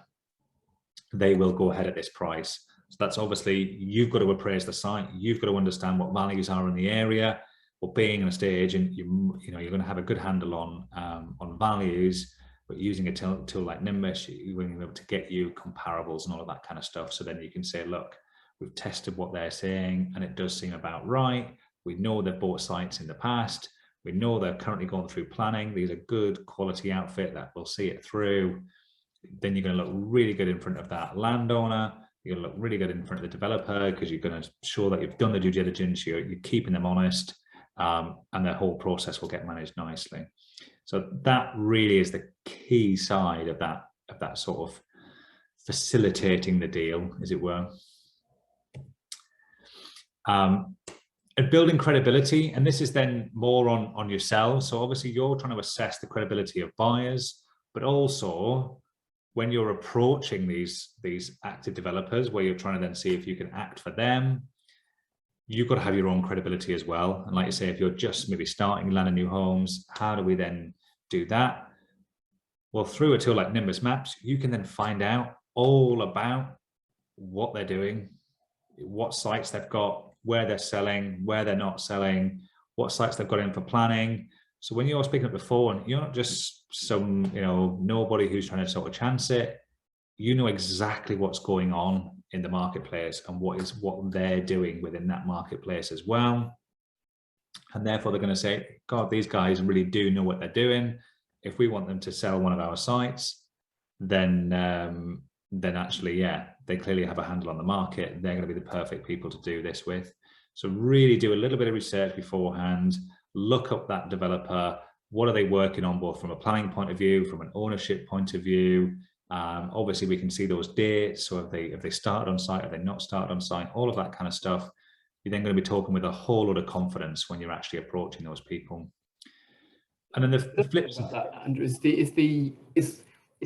they will go ahead at this price. So that's obviously, you've got to appraise the site, you've got to understand what values are in the area. Well, being an estate agent, you know, you're going to have a good handle on values, but using a tool like Nimbus, you're going to be able to get you comparables and all of that kind of stuff. So then you can say, look, we've tested what they're saying and it does seem about right. We know they've bought sites in the past. We know they're currently going through planning. These are good quality outfit that will see it through. Then you're going to look really good in front of that landowner. You're going to look really good in front of the developer, because you're going to show that you've done the due diligence. You're keeping them honest, and the whole process will get managed nicely. So that really is the key side of that sort of facilitating the deal, as it were. And building credibility, and this is then more on yourselves. So obviously you're trying to assess the credibility of buyers, but also when you're approaching these active developers, where you're trying to then see if you can act for them, you've got to have your own credibility as well. And like you say, if you're just maybe starting land and new homes, how do we then do that? Well, through a tool like Nimbus Maps, you can then find out all about what they're doing, what sites they've got, where they're selling, where they're not selling, what sites they've got in for planning. So when you're speaking up the phone, you're not just some, you know, nobody who's trying to sort of chance it. You know exactly what's going on in the marketplace and what they're doing within that marketplace as well. And therefore they're going to say, God, these guys really do know what they're doing. If we want them to sell one of our sites, then then actually, yeah, they clearly have a handle on the market. They're going to be the perfect people to do this with. So really do a little bit of research beforehand, look up that developer. What are they working on, both from a planning point of view, from an ownership point of view? Obviously, we can see those dates. So if they started on site, have they not started on site? All of that kind of stuff. You're then going to be talking with a whole lot of confidence when you're actually approaching those people. And then the flip side about that, Andrew, is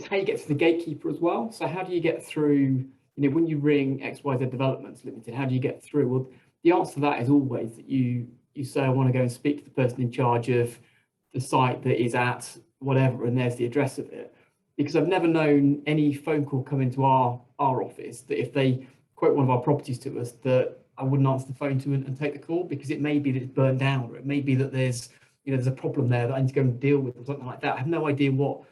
how you get to the gatekeeper as well. So how do you get through? You know, when you ring XYZ Developments Limited, how do you get through? Well, the answer to that is always that you say, I want to go and speak to the person in charge of the site that is at whatever, and there's the address of it. Because I've never known any phone call come into our office that if they quote one of our properties to us, that I wouldn't answer the phone to and take the call, because it may be that it's burned down, or it may be that there's a problem there that I need to go and deal with, or something like that. I have no idea what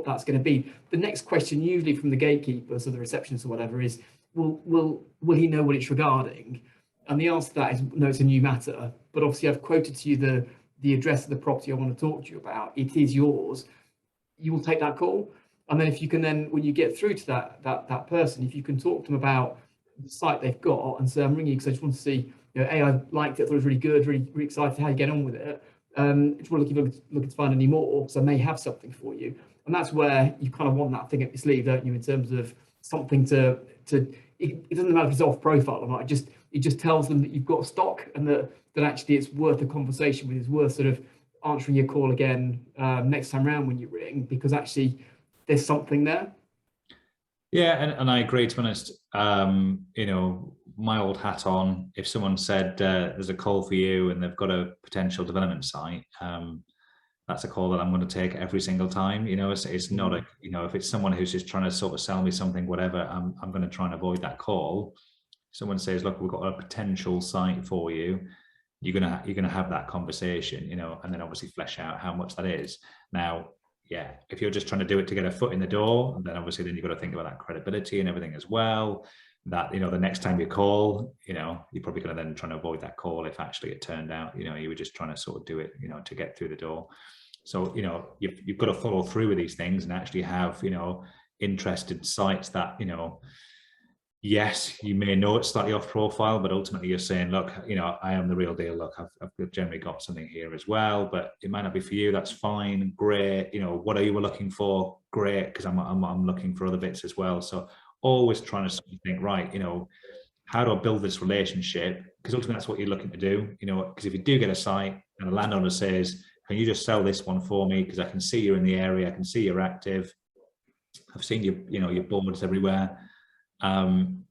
that's going to be. The next question, usually from the gatekeepers or the receptionist or whatever, is, will he know what it's regarding? And the answer to that is no, it's a new matter. But obviously, I've quoted to you the address of the property I want to talk to you about. It is yours. You will take that call. And then if you can when you get through to that person, if you can talk to them about the site they've got and say, I'm ringing because I just want to see, I liked it, I thought it was really good, really excited how you get on with it. Just want to looking to find any more, because I may have something for you. And that's where you kind of want that thing up your sleeve, don't you, in terms of something it doesn't matter if it's off profile or not. It just tells them that you've got stock, and that actually it's worth a conversation with, it's worth sort of answering your call again next time around when you ring, because actually there's something there. Yeah, and I agree, to be honest. My old hat on, if someone said there's a call for you and they've got a potential development site, that's a call that I'm going to take every single time. It's not a, if it's someone who's just trying to sort of sell me something, whatever, I'm going to try and avoid that call. Someone says, look, we've got a potential site for you. You're gonna have that conversation, and then obviously flesh out how much that is. Now, yeah, if you're just trying to do it to get a foot in the door, then obviously you've got to think about that credibility and everything as well. That, the next time you call, you're probably going to then try to avoid that call if actually it turned out, you were just trying to sort of do it, to get through the door. So, you've got to follow through with these things and actually have, interested sites that, yes, you may know it's slightly off profile, but ultimately you're saying, look, I am the real deal. Look, I've generally got something here as well, but it might not be for you. That's fine. Great. What are you looking for? Great. Because I'm looking for other bits as well. So always trying to think, right, how do I build this relationship? Because ultimately that's what you're looking to do, because if you do get a site and a landowner says, can you just sell this one for me? Because I can see you're in the area. I can see you're active. I've seen you, your boards everywhere. Can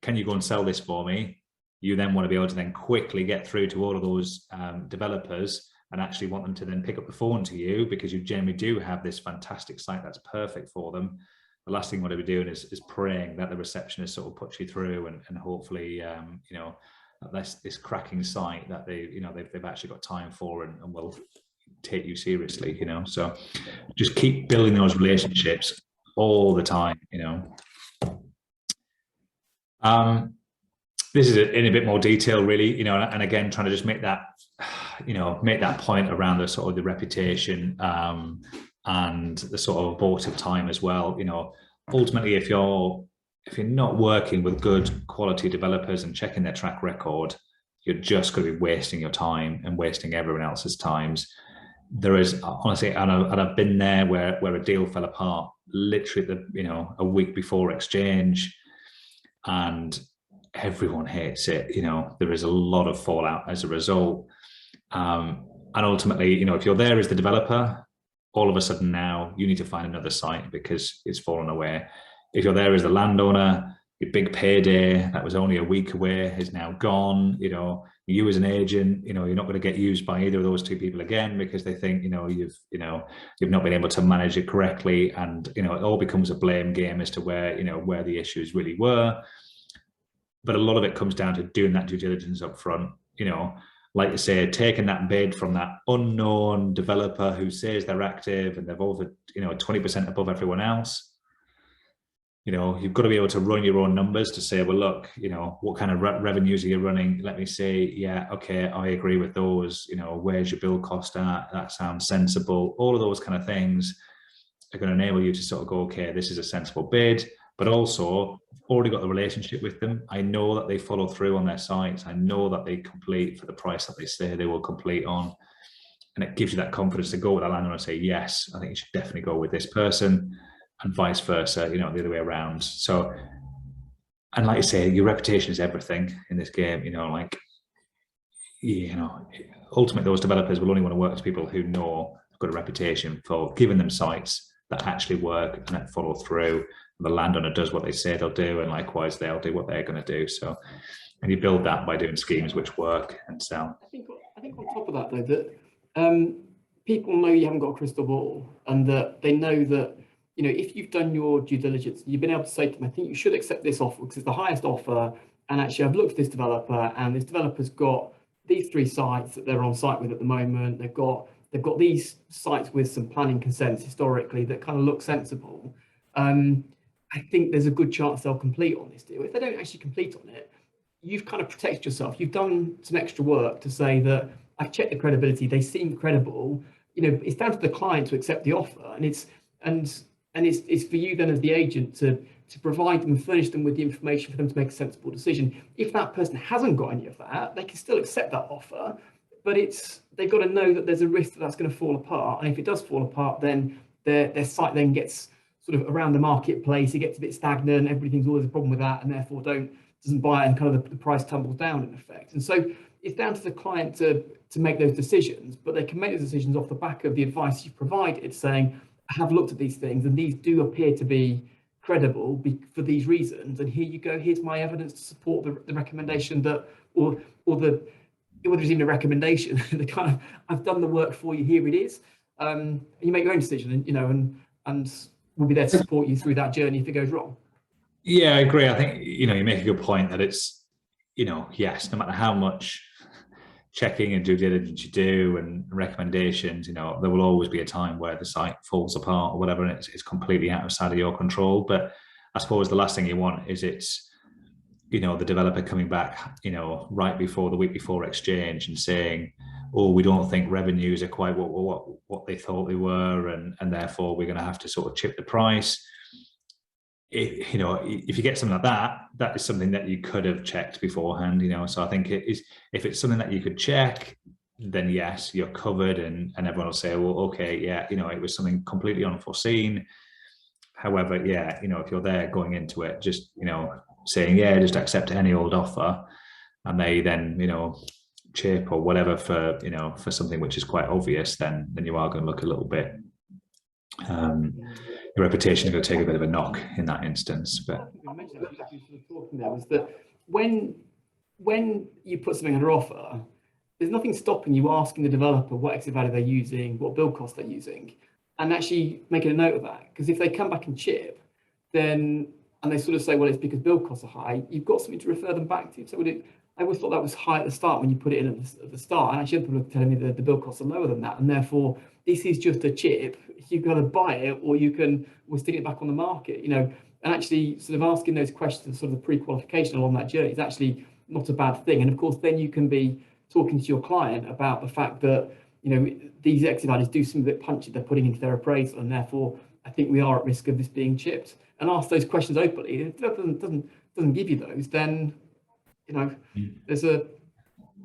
you go and sell this for me? You then want to be able to then quickly get through to all of those developers and actually want them to then pick up the phone to you, because you generally do have this fantastic site that's perfect for them. The last thing you want to be doing is praying that the receptionist sort of puts you through and hopefully, this cracking site that they've actually got time for and will take you seriously, So just keep building those relationships all the time, This is in a bit more detail, really, and again, trying to just make that, make that point around the sort of the reputation and the sort of abortive time as well. Ultimately, if you're not working with good quality developers and checking their track record, you're just going to be wasting your time and wasting everyone else's times. There is, honestly, and I've been there where a deal fell apart literally a week before exchange, and everyone hates it. There is a lot of fallout as a result. And ultimately, if you're there as the developer, all of a sudden now you need to find another site because it's fallen away. If you're there as the landowner, your big payday that was only a week away is now gone. You as an agent, you're not going to get used by either of those two people again, because they think, you've not been able to manage it correctly. And, it all becomes a blame game as to where the issues really were. But a lot of it comes down to doing that due diligence up front, like you say, taking that bid from that unknown developer who says they're active and they've over, 20% above everyone else. You've got to be able to run your own numbers to say, well, look, what kind of revenues are you running? Let me say, yeah, okay, I agree with those. Where's your build cost at? That sounds sensible. All of those kind of things are going to enable you to sort of go, okay, this is a sensible bid. but also already got the relationship with them. I know that they follow through on their sites. I know that they complete for the price that they say they will complete on. And it gives you that confidence to go with that landlord and say, yes, I think you should definitely go with this person, and vice versa, the other way around. So, and like you say, your reputation is everything in this game, ultimately those developers will only want to work with people who know have got a reputation for giving them sites that actually work and that follow through. The landowner does what they say they'll do, and likewise they'll do what they're going to do. So, and you build that by doing schemes which work and sell. I think on top of that, though, that people know you haven't got a crystal ball, and that they know that, if you've done your due diligence, you've been able to say to them, I think you should accept this offer because it's the highest offer. And actually, I've looked at this developer, and this developer's got these 3 sites that they're on site with at the moment. They've got these sites with some planning consents historically that kind of look sensible. I think there's a good chance they'll complete on this deal. If they don't actually complete on it, you've kind of protected yourself. You've done some extra work to say that I've checked the credibility. They seem credible. It's down to the client to accept the offer, and it's for you then as the agent to provide them and furnish them with the information for them to make a sensible decision. If that person hasn't got any of that, they can still accept that offer, but they've got to know that there's a risk that that's going to fall apart. And if it does fall apart, then their site then gets sort of around the marketplace. It gets a bit stagnant. Everything's always a problem with that, and therefore doesn't buy it, and kind of the price tumbles down in effect. And so it's down to the client to make those decisions, but they can make those decisions off the back of the advice you've provided, saying, I have looked at these things, and these do appear to be credible for these reasons. And here you go. Here's my evidence to support the recommendation that, or whether there's even a recommendation, the kind of, I've done the work for you. Here it is. And you make your own decision, and we'll be there to support you through that journey if it goes wrong. Yeah, I agree. I think, you make a good point that it's, yes, no matter how much checking and due diligence you do and recommendations, there will always be a time where the site falls apart or whatever, and it's completely outside of your control. But I suppose the last thing you want is it's, the developer coming back, right before the week before exchange and saying, oh, we don't think revenues are quite what they thought they were, and therefore we're going to have to sort of chip the price. If you get something like that, that is something that you could have checked beforehand, So I think it is, if it's something that you could check, then yes, you're covered, and everyone will say, well, okay, yeah, it was something completely unforeseen. However, yeah, if you're there going into it, just, saying, yeah, just accept any old offer, and they then, chip or whatever for something which is quite obvious, then you are going to look a little bit, your reputation is going to take a bit of a knock in that instance. But I mentioned that sort of talking there was that when you put something under offer, there's nothing stopping you asking the developer what exit value they're using, what build cost they're using, and actually making a note of that. Because if they come back and chip, then, and they sort of say, well, it's because build costs are high, you've got something to refer them back to. So I always thought that was high at the start when you put it in at the start. And actually, people are telling me that the build costs are lower than that, and therefore this is just a chip. You've got to buy it, or we're sticking it back on the market. And actually, sort of asking those questions, sort of the pre-qualification along that journey, is actually not a bad thing. And of course, then you can be talking to your client about the fact that these exit values do seem a bit punchy. They're putting into their appraisal, and therefore I think we are at risk of this being chipped. And ask those questions openly. If it doesn't give you those, then there's the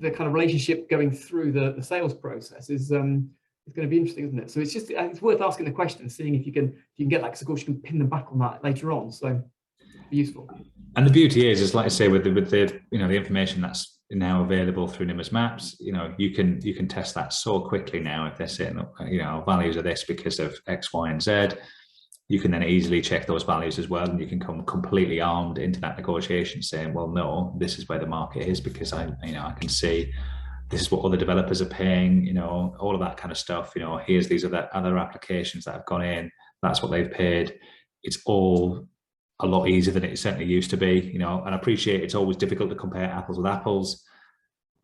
kind of relationship going through the sales process is going to be interesting, isn't it? So it's worth asking the question and seeing if you can get that, because of course you can pin them back on that later on. So it'd be useful. And the beauty is like I say, with the the information that's now available through Nimbus Maps, you can test that so quickly now. If they're saying values are this because of X, Y, and Z, you can then easily check those values as well, and you can come completely armed into that negotiation, saying, well, no, this is where the market is because I can see this is what other developers are paying, all of that kind of stuff. Here's these other applications that have gone in, that's what they've paid. It's all a lot easier than it certainly used to be, and I appreciate it's always difficult to compare apples with apples,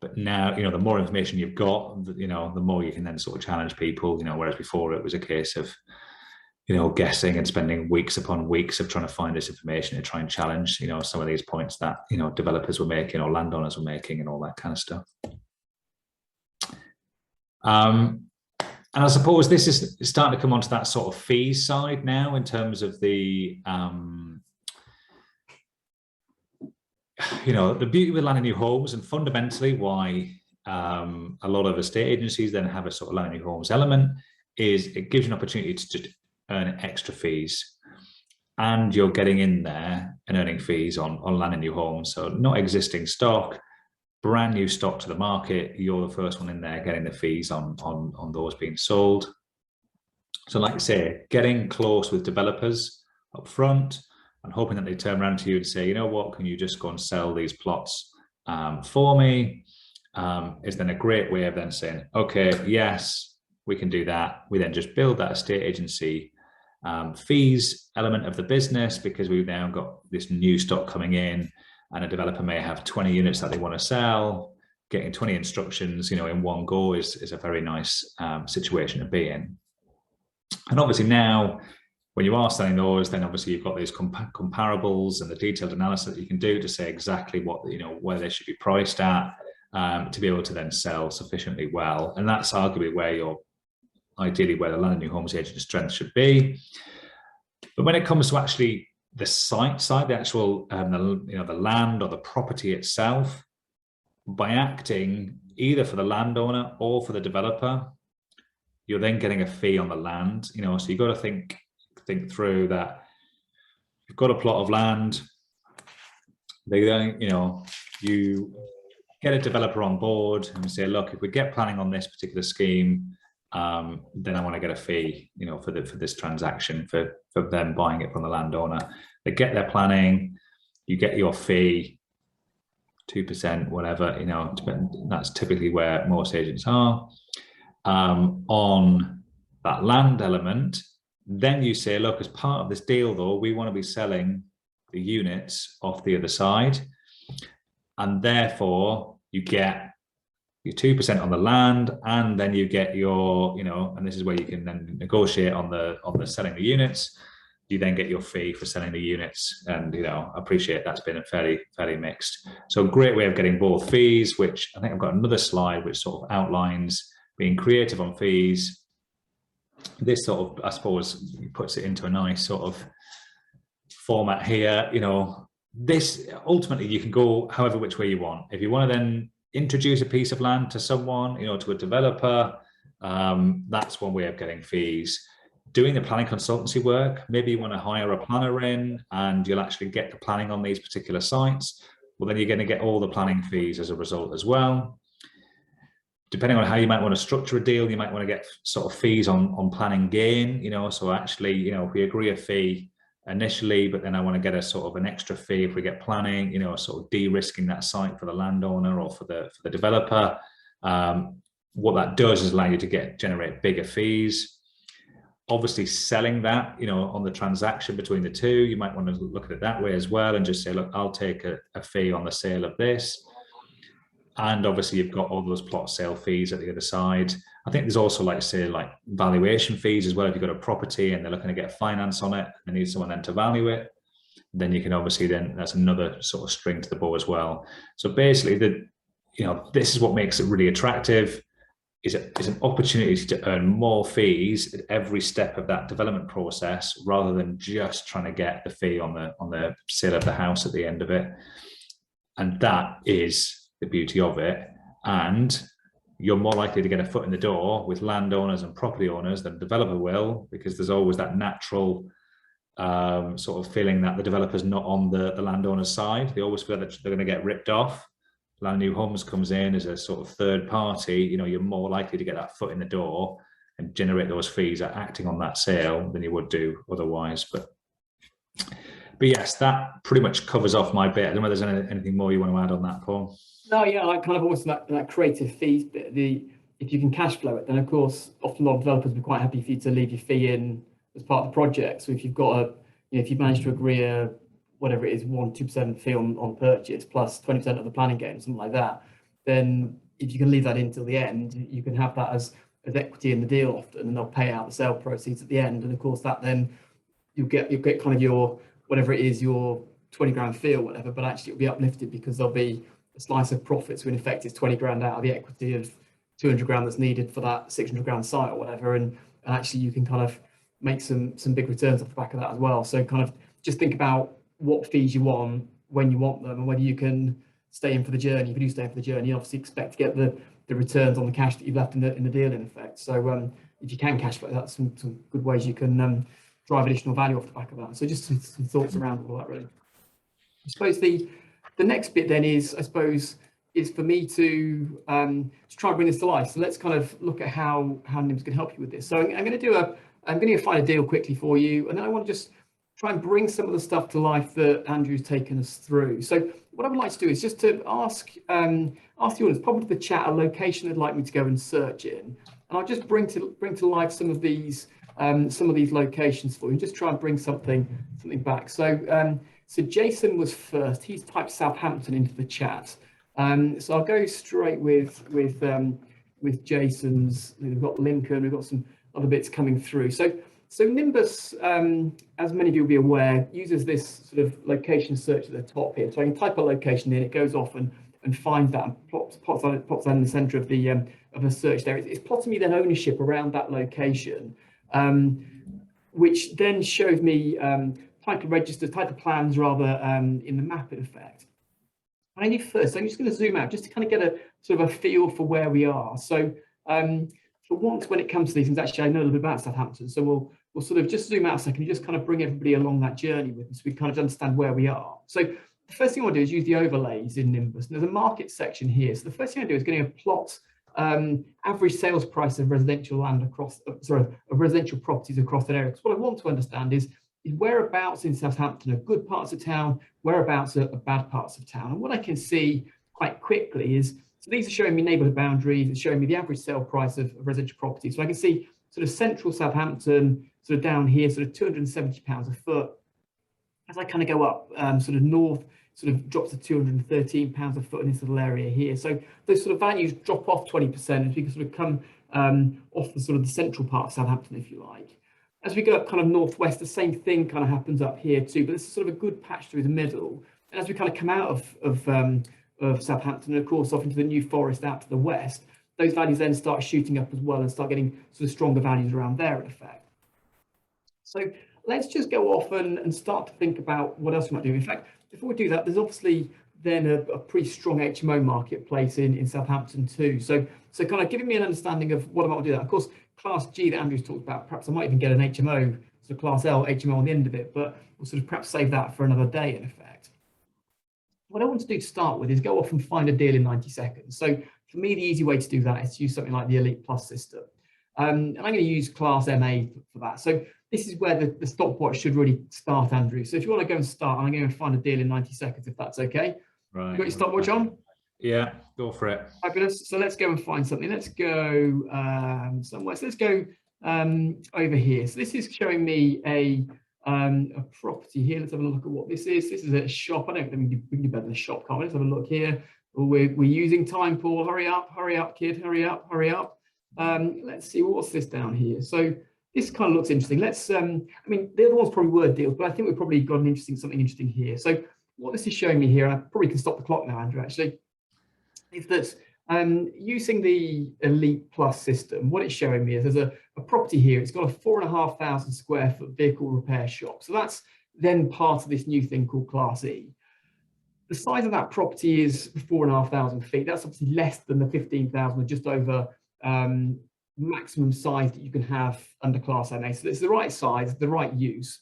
but now, the more information you've got, the more you can then sort of challenge people, whereas before it was a case of, guessing and spending weeks upon weeks of trying to find this information to try and challenge, some of these points that, developers were making or landowners were making and all that kind of stuff. And I suppose this is starting to come onto that sort of fees side now in terms of the you know, the beauty with land and new homes, and fundamentally why a lot of estate agencies then have a sort of land and new homes element, is it gives you an opportunity to just earn extra fees. And you're getting in there and earning fees on land and new homes. So not existing stock, brand new stock to the market, you're the first one in there getting the fees on those being sold. So like I say, getting close with developers up front and hoping that they turn around to you and say, you know what, can you just go and sell these plots for me? Is then a great way of then saying, okay, yes, we can do that. We then just build that estate agency fees element of the business, because we've now got this new stock coming in, and a developer may have 20 units that they want to sell. Getting 20 instructions, you know, in one go is a very nice situation to be in. And obviously now, when you are selling those, then obviously you've got these comparables and the detailed analysis that you can do to say exactly what, you know, where they should be priced at, to be able to then sell sufficiently well. And that's arguably where you're ideally where the land and new homes agent's strength should be. But when it comes to actually the site side, the actual the land or the property itself, by acting either for the landowner or for the developer, you're then getting a fee on the land. You know, so you've got to think through that. You've got a plot of land. You get a developer on board and say, look, if we get planning on this particular scheme, then I want to get a fee, you know, for this transaction, for them buying it from the landowner. They get their planning, you get your fee, 2%, whatever, you know, that's typically where most agents are. On that land element, then you say, look, as part of this deal though, we want to be selling the units off the other side, and therefore you get your 2% on the land, and then you get your, you know, and this is where you can then negotiate on the selling the units. You then get your fee for selling the units, and you know, I appreciate that's been a fairly mixed. So a great way of getting both fees, which I think I've got another slide which sort of outlines being creative on fees. This sort of, I suppose, puts it into a nice sort of format here. You know, this ultimately you can go however which way you want. If you want to then introduce a piece of land to someone, you know, to a developer, that's one way of getting fees. Doing the planning consultancy work, maybe you want to hire a planner in and you'll actually get the planning on these particular sites. Well, then you're going to get all the planning fees as a result as well. Depending on how you might want to structure a deal, you might want to get sort of fees on planning gain, you know, so actually, you know, if we agree a fee initially, but then I want to get a sort of an extra fee if we get planning, you know, sort of de-risking that site for the landowner or for the developer. What that does is allow you to generate bigger fees. Obviously selling that, you know, on the transaction between the two, you might want to look at it that way as well and just say, look, I'll take a fee on the sale of this. And obviously you've got all those plot sale fees at the other side. I think there's also, like, say, like valuation fees as well. If you've got a property and they're looking to get finance on it, they need someone then to value it, then you can obviously that's another sort of string to the bow as well. So basically, this is what makes it really attractive. Is an opportunity to earn more fees at every step of that development process, rather than just trying to get the fee on the sale of the house at the end of it. And that is the beauty of it. And you're more likely to get a foot in the door with landowners and property owners than the developer will, because there's always that natural sort of feeling that the developer's not on the landowner's side. They always feel that they're going to get ripped off. Land New Homes comes in as a sort of third party, you know, you're more likely to get that foot in the door and generate those fees at acting on that sale than you would do otherwise. But yes, that pretty much covers off my bit. I don't know if there's anything more you want to add on that, Paul. No, yeah, like kind of also that creative fees bit. If you can cash flow it, then of course often a lot of developers will be quite happy for you to leave your fee in as part of the project. So if you've got if you manage to agree a whatever it is, 1-2% fee on purchase plus 20% of the planning game, something like that, then if you can leave that in till the end, you can have that as equity in the deal often, and they'll pay out the sale proceeds at the end. And of course that then you'll get kind of your whatever it is, your 20 grand fee or whatever, but actually it'll be uplifted because there'll be a slice of profit. So in effect, it's 20 grand out of the equity of 200 grand that's needed for that 600 grand site or whatever. And actually you can kind of make some big returns off the back of that as well. So kind of just think about what fees you want, when you want them and whether you can stay in for the journey. If you do stay in for the journey, you obviously expect to get the returns on the cash that you've left in the deal, in effect. So if you can cash flow, that's some good ways you can drive additional value off the back of that. So just some thoughts around all that, really. I suppose the next bit then is, I suppose, is for me to try and bring this to life. So let's kind of look at how Nimbus can help you with this. So I'm going to find a deal quickly for you, and then I want to just try and bring some of the stuff to life that Andrew's taken us through. So what I would like to do is just to ask the audience, pop into the chat a location they'd like me to go and search in, and I'll just bring to life some of these locations for you, and just try and bring something back. So so Jason was first. He's typed Southampton into the chat. So I'll go straight with Jason's. We've got Lincoln. We've got some other bits coming through. So Nimbus, as many of you will be aware, uses this sort of location search at the top here. So I can type a location in, it goes off and finds that and pops that in the centre of the search there. It's plotting me then ownership around that location, which then shows me title registers, title plans rather, in the map in effect. What I need first, so I'm just going to zoom out just to kind of get a sort of a feel for where we are. So for once, when it comes to these things, actually, I know a little bit about Southampton. So we'll sort of just zoom out a second and just kind of bring everybody along that journey with us so we kind of understand where we are. So the first thing I want to do is use the overlays in Nimbus. And there's a market section here. So the first thing I do is going to plot average sales price of residential land across, of residential properties across an area. Because what I want to understand is whereabouts in Southampton are good parts of town, whereabouts are bad parts of town. And what I can see quite quickly is, so these are showing me neighbourhood boundaries, it's showing me the average sale price of residential property. So I can see sort of central Southampton, sort of down here, sort of £270 a foot. As I kind of go up, sort of north, sort of drops to £213 a foot in this little area here. So those sort of values drop off 20% as we can sort of come off the sort of the central part of Southampton, if you like. As we go up kind of northwest, the same thing kind of happens up here too, but this is sort of a good patch through the middle. And as we kind of come out of Southampton, and of course off into the New Forest out to the west, those values then start shooting up as well and start getting sort of stronger values around there in effect. So let's just go off and start to think about what else we might do. In fact, before we do that, there's obviously then a pretty strong HMO marketplace in Southampton too. So kind of giving me an understanding of what I might do that. Of course, Class G that Andrew's talked about, perhaps I might even get an HMO, sort of Class L HMO on the end of it, but we'll sort of perhaps save that for another day in effect. What I want to do to start with is go off and find a deal in 90 seconds. So for me, the easy way to do that is to use something like the Elite Plus system. And I'm going to use Class MA for that. So this is where the stopwatch should really start, Andrew. So if you want to go and start, I'm going to find a deal in 90 seconds, if that's okay. Right. You got your stopwatch on? Yeah, go for it. Fabulous. So let's go and find something. Let's go somewhere. So let's go over here. So this is showing me a property here. Let's have a look at what this is. This is a shop. I don't think we can do better than a shop, can't we? Let's have a look here. We're using time, Paul. Hurry up, kid. Hurry up. Let's see, what's this down here? So this kind of looks interesting. Let's, I mean, the other one's probably word deals, but I think we've probably got something interesting here. So what this is showing me here, and I probably can stop the clock now, Andrew, actually, is that using the Elite Plus system, what it's showing me is there's a property here. It's got a 4,500 square foot vehicle repair shop. So that's then part of this new thing called Class E. The size of that property is 4,500 feet. That's obviously less than the 15,000 or just over maximum size that you can have under Class MA. So it's the right size, the right use.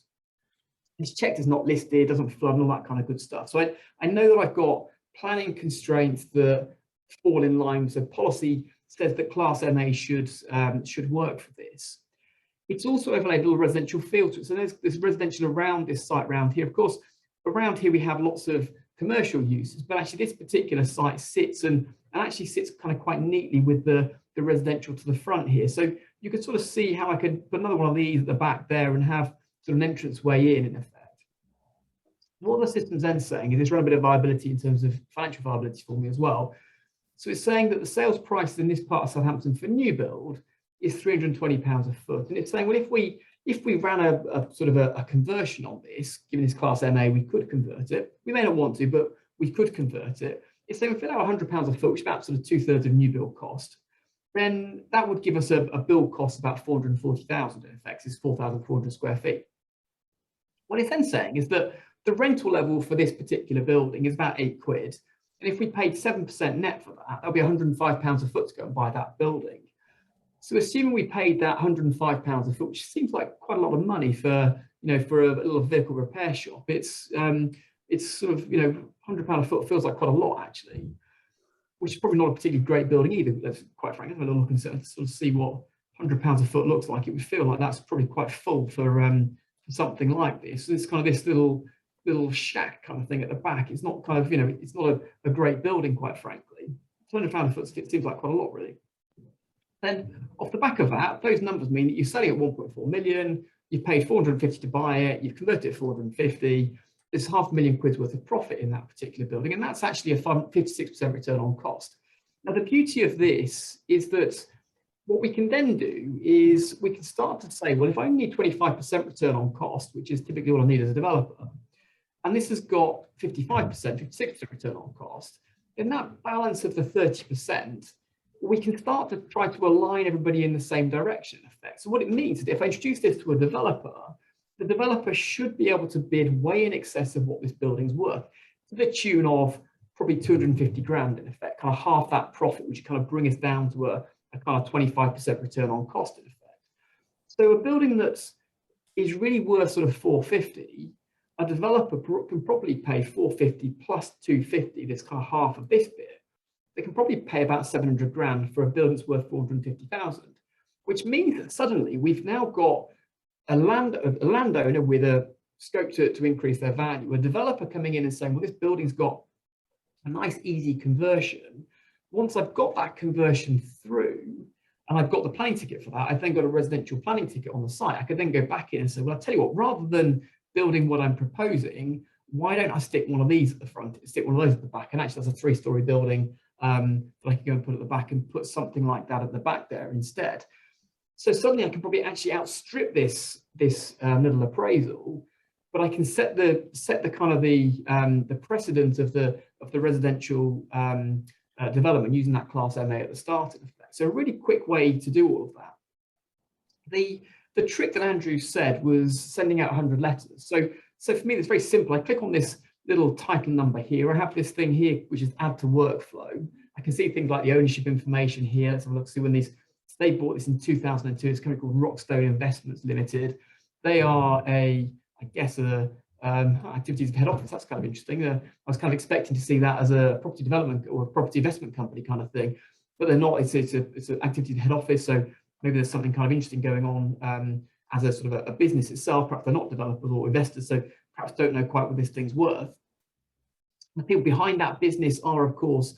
It's checked as not listed, doesn't flood, and all that kind of good stuff. So I know that I've got planning constraints that fall in line. So policy says that Class MA should work for this. It's also overlaid a little residential filter. So there's residential around this site around here. Of course, around here we have lots of commercial uses, but actually this particular site sits and actually sits kind of quite neatly with the residential to the front here. So you could sort of see how I could put another one of these at the back there and have sort of an entrance way in effect. What the system's then saying is it's run a bit of viability in terms of financial viability for me as well. So it's saying that the sales price in this part of Southampton for new build is £320 a foot. And it's saying, well, if we ran a sort of a conversion on this, given this Class MA, we could convert it. We may not want to, but we could convert it. It's saying if we allow £100 a foot, which is about sort of 2/3 of new build cost, then that would give us a build cost about 440,000 in effect. It's 4,400 square feet. What it's then saying is that the rental level for this particular building is about £8. And if we paid 7% net for that, that'll be £105 a foot to go and buy that building. So assuming we paid that £105 a foot, which seems like quite a lot of money for, for a little vehicle repair shop, it's sort of, £100 a foot feels like quite a lot actually, which is probably not a particularly great building either. Let's quite frankly have a look and sort of see what £100 a foot looks like. It would feel like that's probably quite full for something like this. It's kind of this little shack kind of thing at the back. It's not kind of, it's not a great building, quite frankly. £200 a foot seems like quite a lot, really. Then off the back of that, those numbers mean that you're selling at 1.4 million, you've paid 450 to buy it, you've converted it 450, there's £500,000 worth of profit in that particular building, and that's actually a 56% return on cost. Now, the beauty of this is that what we can then do is we can start to say, well, if I only need 25% return on cost, which is typically all I need as a developer, and this has got 55%, 56% return on cost, then that balance of the 30%, we can start to try to align everybody in the same direction, in effect. So what it means is if I introduce this to a developer, the developer should be able to bid way in excess of what this building's worth, to the tune of probably 250 grand, in effect, kind of half that profit, which kind of bring us down to a kind of 25% return on cost, in effect. So a building that is really worth sort of 450, a developer can probably pay 450 plus 250, this kind of half of this bit. They can probably pay about 700 grand for a building that's worth 450,000, which means that suddenly we've now got a landowner with a scope to increase their value, a developer coming in and saying, well, this building's got a nice, easy conversion. Once I've got that conversion through, and I've got the planning ticket for that, I've then got a residential planning ticket on the site. I could then go back in and say, well, I'll tell you what, rather than building what I'm proposing, why don't I stick one of these at the front, stick one of those at the back? And actually, that's a 3-story building that I can go and put at the back and put something like that at the back there instead. So suddenly I can probably actually outstrip this little appraisal, but I can set the kind of the precedent of the residential development using that class MA at the start. So a really quick way to do all of that. The trick that Andrew said was sending out 100 letters. So for me, it's very simple. I click on this little title number here. I have this thing here, which is add to workflow. I can see things like the ownership information here. Let's have a look, see when they bought this in 2002. It's a company called Rockstone Investments Limited. They are activities of head office. That's kind of interesting. I was kind of expecting to see that as a property development or a property investment company kind of thing, but they're not. It's an activity of head office. So maybe there's something kind of interesting going on as a sort of a business itself. Perhaps they're not developers or investors, so perhaps don't know quite what this thing's worth. The people behind that business are, of course,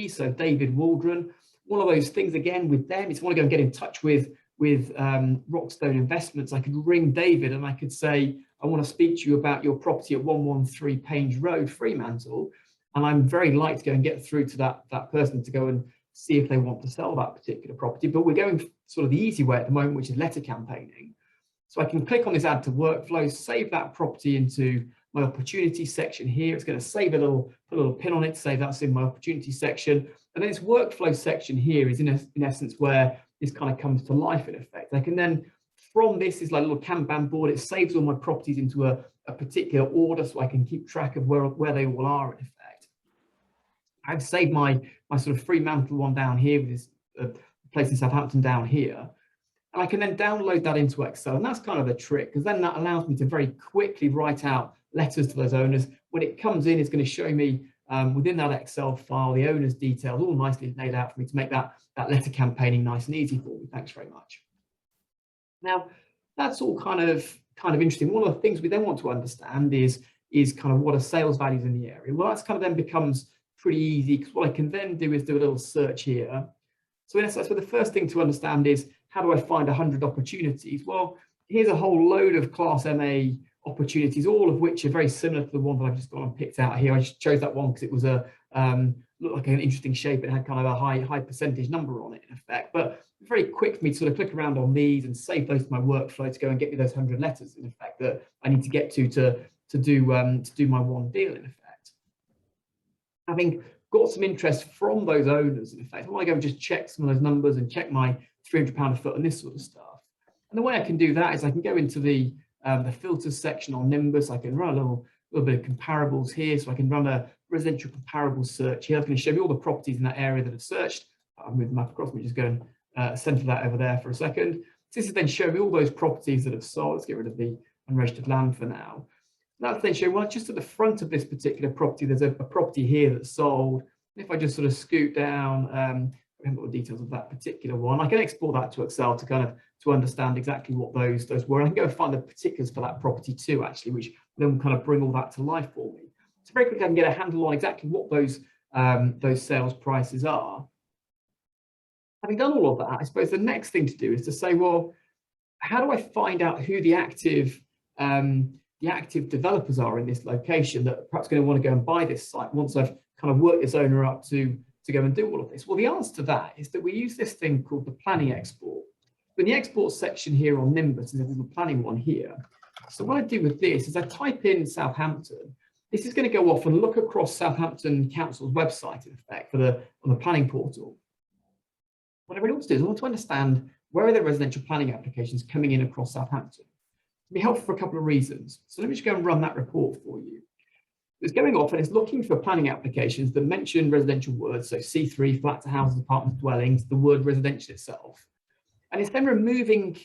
so David Waldron. One of those things again with them is I want to go and get in touch with Rockstone Investments. I could ring David and I could say, I want to speak to you about your property at 113 Paynes Road, Fremantle. And I'm very likely to go and get through to that person to go and see if they want to sell that particular property. But we're going sort of the easy way at the moment, which is letter campaigning. So I can click on this add to workflow, save that property into my opportunity section here. It's going to save put a little pin on it to say that's in my opportunity section. And then this workflow section here is in essence where this kind of comes to life in effect. I can then, from this is like a little Kanban board, it saves all my properties into a particular order so I can keep track of where they all are in effect. I've saved my sort of Fremantle one down here with this place in Southampton down here. And I can then download that into Excel. And that's kind of the trick, because then that allows me to very quickly write out letters to those owners. When it comes in, it's going to show me within that Excel file, the owner's details, all nicely laid out for me to make that letter campaigning nice and easy for me. Thanks very much. Now, that's all kind of interesting. One of the things we then want to understand is kind of what are sales values in the area. Well, that's kind of then becomes pretty easy, because what I can then do is do a little search here. So in essence, the first thing to understand is, how do I find 100 opportunities? Well, here's a whole load of Class MA opportunities, all of which are very similar to the one that I've just gone and picked out here. I just chose that one because it was looked like an interesting shape. It had kind of a high percentage number on it in effect. But very quick for me to sort of click around on these and save those to my workflow to go and get me those 100 letters in effect that I need to get to do my one deal in effect. Having got some interest from those owners in effect, I want to go and just check some of those numbers and check my £300 a foot and this sort of stuff. And the way I can do that is I can go into the filters section on Nimbus. I can run a little little bit of comparables here. So I can run a residential comparable search here. It's going to show me all the properties in that area that I've searched. I'll move the map across. Let me just go and center that over there for a second. So this is then showing me all those properties that have sold. Let's get rid of the unregistered land for now. That's then showing, well, just at the front of this particular property, there's a property here that's sold. And if I just sort of scoot down, I haven't got the details of that particular one. I can export that to Excel to kind of to understand exactly what those were. I can go and find the particulars for that property too, actually, which then will kind of bring all that to life for me. So very quickly, I can get a handle on exactly what those sales prices are. Having done all of that, I suppose the next thing to do is to say, well, how do I find out who the active developers are in this location that are perhaps going to want to go and buy this site once I've kind of worked this owner up to go and do all of this? Well, the answer to that is that we use this thing called the planning export. In the export section here on Nimbus, there's a planning one here. So what I do with this is I type in Southampton. This is going to go off and look across Southampton Council's website, in effect, on the planning portal. What I really want to do is I want to understand where are the residential planning applications coming in across Southampton. It'll be helpful for a couple of reasons. So let me just go and run that report for you. It's going off and it's looking for planning applications that mention residential words, so C3, flat to houses, apartments, dwellings, the word residential itself. And it's then removing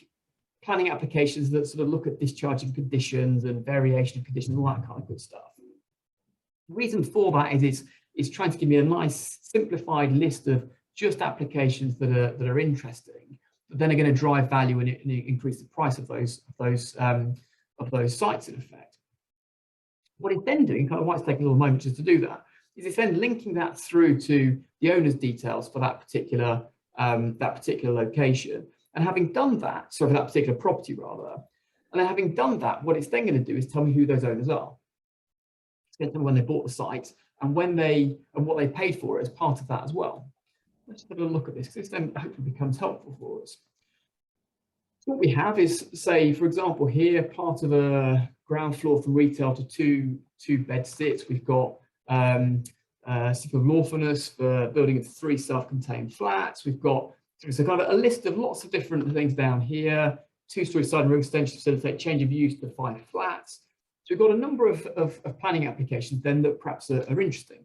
planning applications that sort of look at discharging conditions and variation of conditions, all that kind of good stuff. The reason for that is it's trying to give me a nice simplified list of just applications that are interesting, but then are going to drive value and increase the price of those sites in effect. What it's then doing, kind of why it's taking a little moment just to do that, is it's then linking that through to the owner's details for that particular location. And having done that, so for that particular property rather, and then having done that, what it's then going to do is tell me who those owners are. It's going to tell me when they bought the site and what they paid for it as part of that as well. Let's have a look at this, because this then hopefully becomes helpful for us. So what we have is, say, for example, here, part of a ground floor from retail to two bed sits. We've got certificate of lawfulness for building of 3 self-contained flats. We've got so kind of a list of lots of different things down here. 2-story side and room extension to facilitate change of use to 5 flats. So we've got a number of planning applications then that perhaps are interesting.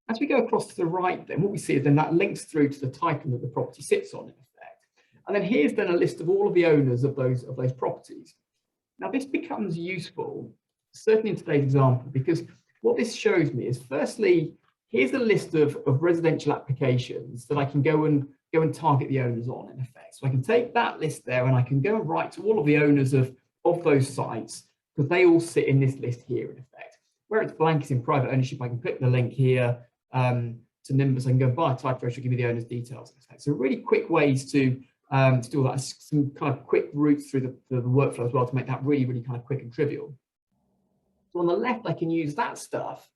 As we go across to the right, then what we see is then that links through to the title that the property sits on, in effect. And then here's then a list of all of the owners of those properties. Now this becomes useful, certainly in today's example, because what this shows me is, firstly, here's a list of residential applications that I can go and target the owners on, in effect. So I can take that list there and I can go and write to all of the owners of those sites, because they all sit in this list here, in effect. Where it's blank, it's in private ownership. I can click the link here to Nimbus. I can go and buy a type ratio, give me the owner's details. So really quick ways to do all that. Some kind of quick routes through the workflow as well to make that really, really kind of quick and trivial. So on the left, I can use that stuff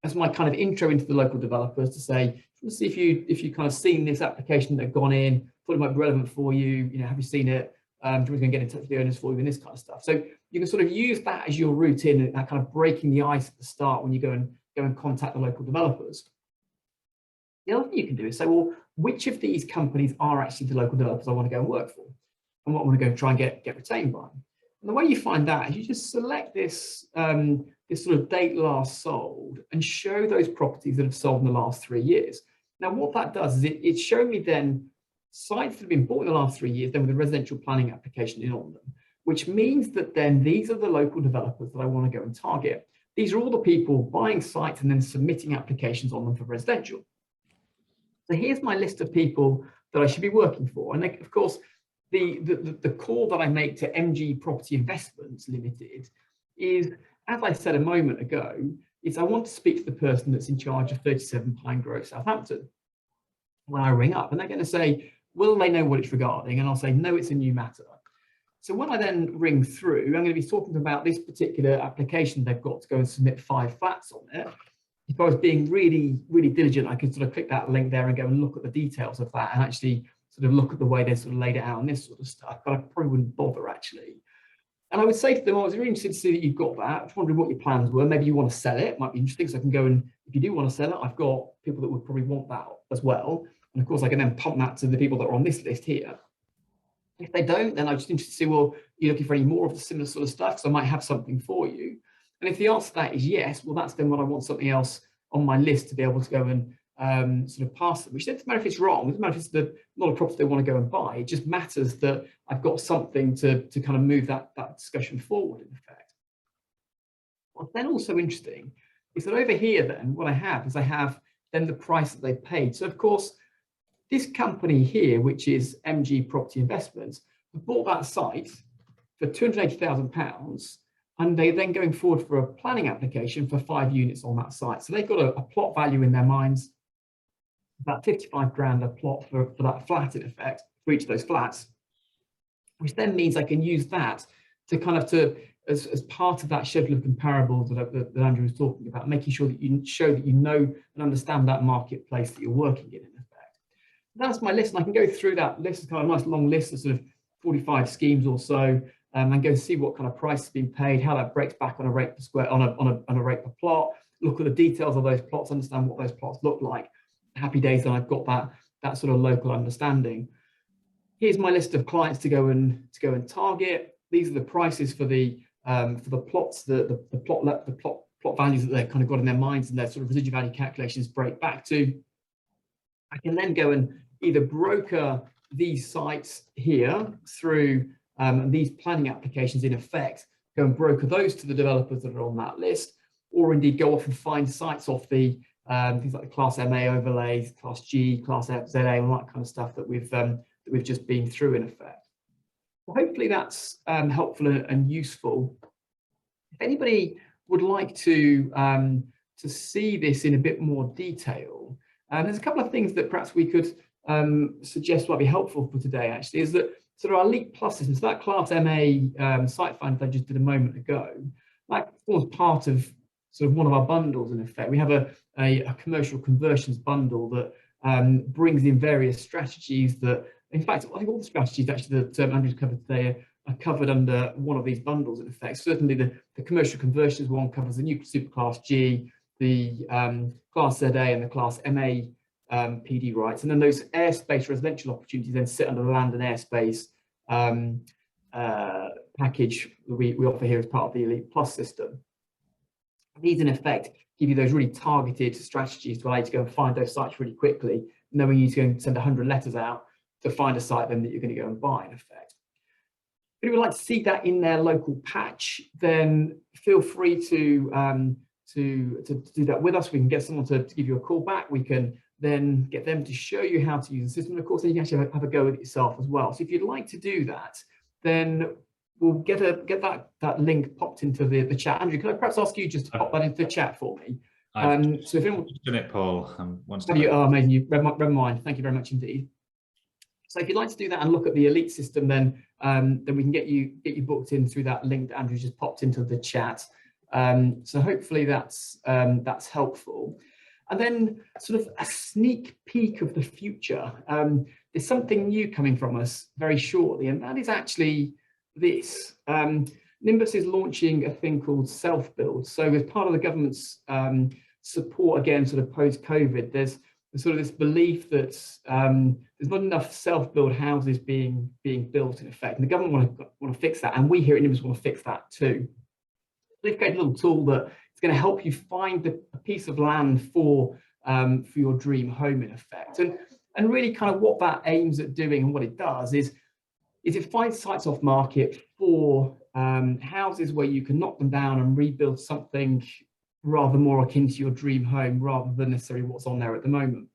as my kind of intro into the local developers to say, let's see if you kind of seen this application that have gone in, thought it might be relevant for you. Have you seen it? Do you want to go and get in touch with the owners for you and this kind of stuff. So you can sort of use that as your route in, and that kind of breaking the ice at the start when you go and contact the local developers. The other thing you can do is say, well, which of these companies are actually the local developers I want to go and work for, and what I want to go and try and get retained by. And the way you find that is you just select this this sort of date last sold and show those properties that have sold in the last 3 years. Now, what that does is it's showing me then sites that have been bought in the last 3 years, then with a residential planning application in on them, which means that then these are the local developers that I want to go and target. These are all the people buying sites and then submitting applications on them for residential. So here's my list of people that I should be working for. And then, of course, the call that I make to MG Property Investments Limited is, as I said a moment ago, is I want to speak to the person that's in charge of 37 Pine Grove, Southampton. When I ring up, and they're going to say, will they know what it's regarding? And I'll say, no, it's a new matter. So when I then ring through, I'm going to be talking about this particular application they've got to go and submit 5 flats on it. If I was being really, really diligent, I could sort of click that link there and go and look at the details of that and actually sort of look at the way they sort of laid it out and this sort of stuff, but I probably wouldn't bother actually. And I would say to them, I was really interested to see that you've got that. I was wondering what your plans were. Maybe you want to sell it. It might be interesting, so I can go and, if you do want to sell it, I've got people that would probably want that as well. And of course, I can then pump that to the people that are on this list here. If they don't, then I'm just interested to see, well, you're looking for any more of the similar sort of stuff, so I might have something for you. And if the answer to that is yes, well, that's then when I want something else on my list to be able to go and sort of pass them, which doesn't matter if it's wrong, it doesn't matter if it's not a property they want to go and buy. It just matters that I've got something to kind of move that discussion forward, in effect. What's then also interesting is that over here, then, what I have is I have then the price that they paid. So, of course, this company here, which is MG Property Investments, bought that site for £280,000, and they then going forward for a planning application for 5 units on that site. So they've got a plot value in their minds, about 55 grand a plot for that flat, in effect, for each of those flats, which then means I can use that to kind of as part of that schedule of comparables that Andrew was talking about, making sure that you show that you know and understand that marketplace that you're working in effect. That's my list, and I can go through that list. It's kind of a nice long list of sort of 45 schemes or so, and go and see what kind of price is being paid, how that breaks back on a rate per square, on a rate per plot, look at the details of those plots, understand what those plots look like. Happy days, then I've got that sort of local understanding. Here's my list of clients to go and target. These are the prices for the plots, the plot values that they've kind of got in their minds, and their sort of residual value calculations break back to. I can then go and either broker these sites here through these planning applications, in effect, go and broker those to the developers that are on that list, or indeed go off and find sites off the things like the Class MA overlays, Class G, Class ZA, all that kind of stuff that we've just been through, in effect. Well, hopefully that's helpful and useful. If anybody would like to see this in a bit more detail, there's a couple of things that perhaps we could suggest might be helpful for today, actually, is that sort of our Elite Plus system, so that Class MA site find that I just did a moment ago, that forms part of sort of one of our bundles, in effect. We have a commercial conversions bundle that brings in various strategies that, in fact, I think all the strategies actually that Andrew's covered today are covered under one of these bundles, in effect. Certainly the commercial conversions one covers the new Superclass G, the Class ZA and the Class MA PD rights. And then those airspace residential opportunities then sit under the land and airspace package that we offer here as part of the Elite Plus system. These, in effect, give you those really targeted strategies to allow you to go and find those sites really quickly, knowing you need to go and send 100 letters out to find a site then that you're going to go and buy, in effect. If you would like to see that in their local patch, then feel free to do that with us. We can get someone to give you a call back. We can then get them to show you how to use the system. And of course, then you can actually have a go with it yourself as well. So if you'd like to do that, then we'll get that link popped into the chat. Andrew, can I perhaps ask you just to pop that into the chat for me? So if anyone done it, Paul, amazing. You read my mind. Thank you very much indeed. So if you'd like to do that and look at the Elite system, then we can get you booked in through that link that Andrew just popped into the chat. So hopefully that's helpful. And then sort of a sneak peek of the future. There's something new coming from us very shortly, and that is actually this. Nimbus is launching a thing called self-build. So as part of the government's support, again, sort of post-COVID, there's sort of this belief that there's not enough self-build houses being built, in effect, and the government want to fix that, and we here at Nimbus want to fix that too. They've got a little tool that is going to help you find a piece of land for your dream home, in effect, and really kind of what that aims at doing and what it does is it finds sites off market for houses where you can knock them down and rebuild something rather more akin to your dream home rather than necessarily what's on there at the moment.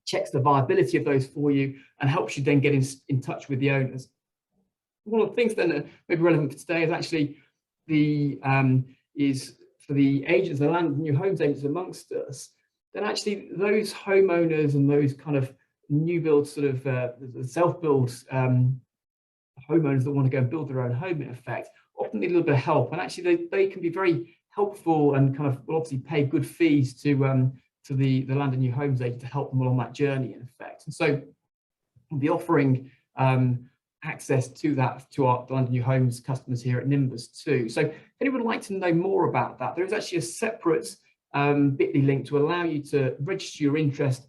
Checks the viability of those for you and helps you then get in touch with the owners. One of the things then that may be relevant for today is actually is for the agents, the land and new homes agents amongst us, then actually those homeowners and those kind of new build sort of self-build homeowners that want to go and build their own home, in effect, often need a little bit of help, and actually they can be very helpful and kind of will obviously pay good fees to the land and new homes agent to help them along that journey, in effect. And so we'll be offering access to that to our land and new homes customers here at Nimbus too. So if anyone would like to know more about that, there is actually a separate bit.ly link to allow you to register your interest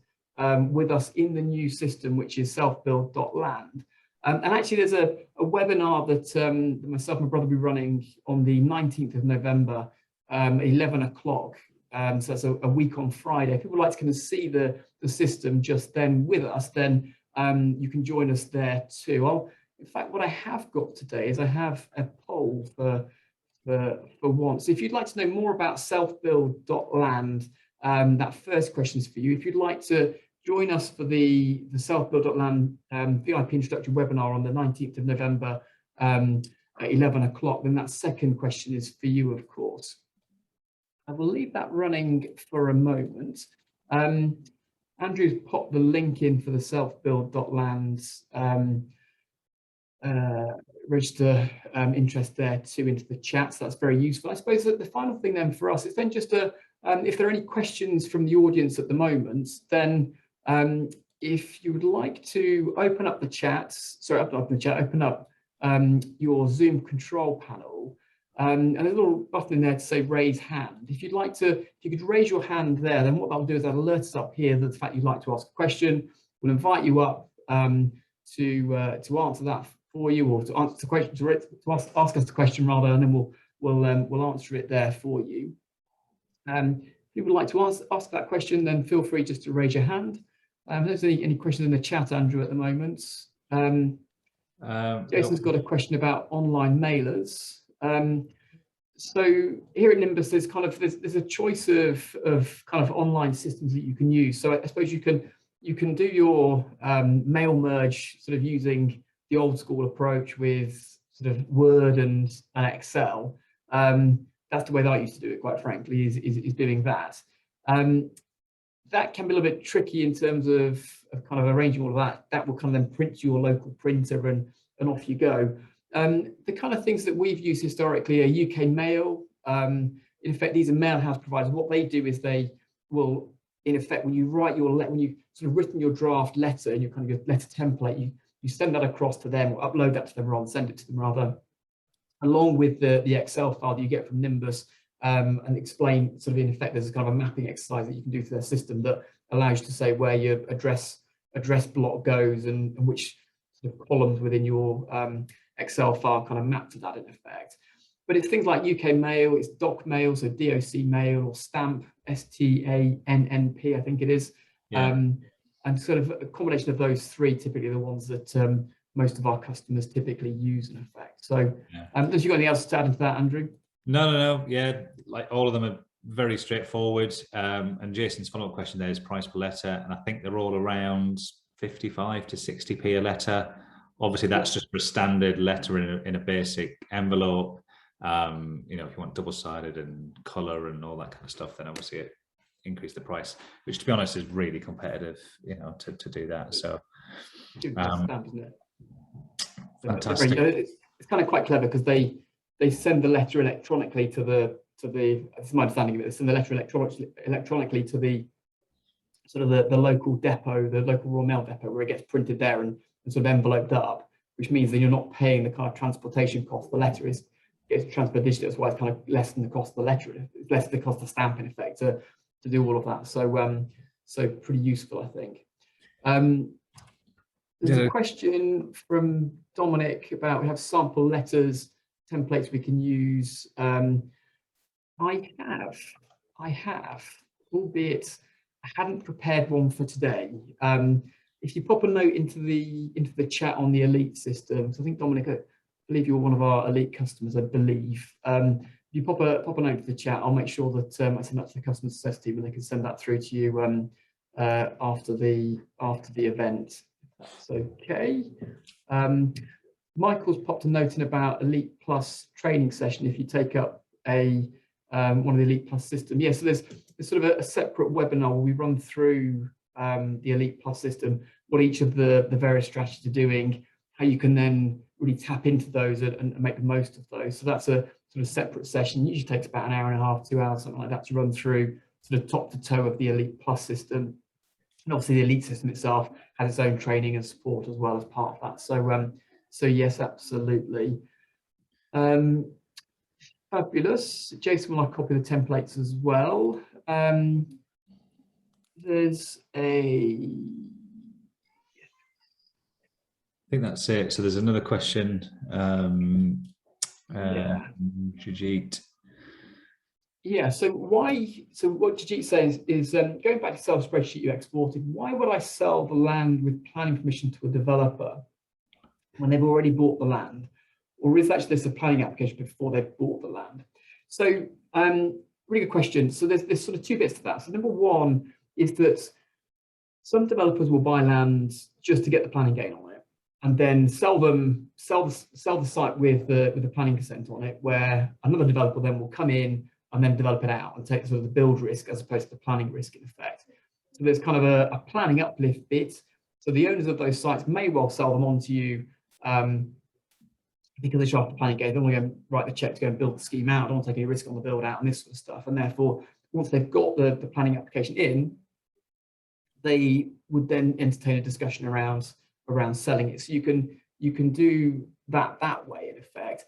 with us in the new system, which is selfbuild.land. And actually, there's a webinar that myself and my brother will be running on the 19th of November, 11 o'clock. So that's a week on Friday. If people would like to come and see the system just then with us, then you can join us there too. In fact, what I have got today is I have a poll for once. If you'd like to know more about self-build.land, that first question is for you. If you'd like to join us for the self-build.land VIP introductory webinar on the 19th of November at 11 o'clock, then that second question is for you, of course. I will leave that running for a moment. Andrew's popped the link in for the self-build.land register interest there too into the chat, so that's very useful. I suppose that the final thing then for us is then just if there are any questions from the audience at the moment, then if you would like to open up the chat, open up your Zoom control panel, and there's a little button in there to say raise hand. If you'd like to, if you could raise your hand there, then what that'll do is that'll alert us up here that the fact you'd like to ask a question. We'll invite you up to answer that for you, or to answer the question, to ask us the question rather, and then we'll answer it there for you. If you would like to ask that question, then feel free just to raise your hand. If there's any questions in the chat, Andrew, at the moment. Jason's got a question about online mailers. So here at Nimbus, there's a choice of kind of online systems that you can use. So I suppose you can do your mail merge sort of using the old school approach with sort of Word and Excel. That's the way that I used to do it, quite frankly, is doing that. That can be a little bit tricky in terms of kind of arranging all of that. That will kind of then print to your local printer and off you go. The kind of things that we've used historically are UK Mail. In effect, these are mail house providers. What they do is they will, in effect, when you write when you sort of written your draft letter and your kind of your letter template, you send that across to them, or upload that to them, rather, send it to them rather, along with the Excel file that you get from Nimbus, and explain sort of in effect there's a kind of a mapping exercise that you can do to their system that allows you to say where your address block goes and which sort of columns within your Excel file kind of map to that in effect. But it's things like UK Mail, it's Doc Mail, so DOC Mail, or Stamp, STANNP, I think it is. Yeah. And sort of a combination of those three, typically the ones that most of our customers typically use in effect. So, unless you've got anything else to add into that, Andrew? No. Yeah, like all of them are very straightforward. And Jason's follow-up question there is price per letter, and I think they're all around 55 to 60p a letter. Obviously, that's just for a standard letter in a basic envelope. You know, if you want double-sided and colour and all that kind of stuff, then obviously it increase the price, which to be honest is really competitive, you know, to do that. So fantastic. It's kind of quite clever because they send the letter electronically to the this is my understanding of it, they send the letter electronically to the sort of the local depot, the local Royal Mail depot, where it gets printed there and sort of enveloped up, which means that you're not paying the kind of transportation cost. The letter gets transferred digitally, that's why it's kind of less than the cost of the letter. It's less than the cost of stamp in effect to do all of that. So so pretty useful, I think. There's a question from Dominic about, we have sample letters templates we can use. I have, albeit I hadn't prepared one for today. If you pop a note into the chat on the Elite system, so I think Dominic, I believe you're one of our Elite customers, I believe. If you pop a note to the chat, I'll make sure that I send that to the customer success team and they can send that through to you after the event. If that's okay. Michael's popped a note in about Elite Plus training session. If you take up one of the Elite Plus system, so there's sort of a separate webinar where we run through the Elite Plus system, what each of the various strategies are doing, how you can then really tap into those and make the most of those. So that's a sort of separate session. It usually takes about an hour and a half, 2 hours, something like that, to run through sort of top to toe of the Elite Plus system. And obviously the Elite system itself has its own training and support as well as part of that. So so yes, absolutely. Fabulous. Jason will copy the templates as well. There's a think that's it. So there's another question. Yeah. Jujit. Yeah, so what Jajit says is going back to Excel spreadsheet you exported, why would I sell the land with planning permission to a developer when they've already bought the land? Or is actually this a planning application before they've bought the land? So really good question. So there's sort of two bits to that. So number one is that some developers will buy land just to get the planning gain on it, and then sell the site with the planning consent on it, where another developer then will come in and then develop it out and take sort of the build risk as opposed to the planning risk in effect. So there's kind of a planning uplift bit. So the owners of those sites may well sell them on to you because they show off the planning gain. They want to go write the check to go and build the scheme out. I don't want to take any risk on the build out and this sort of stuff. And therefore, once they've got the planning application in, they would then entertain a discussion around selling it. So you can do that way in effect.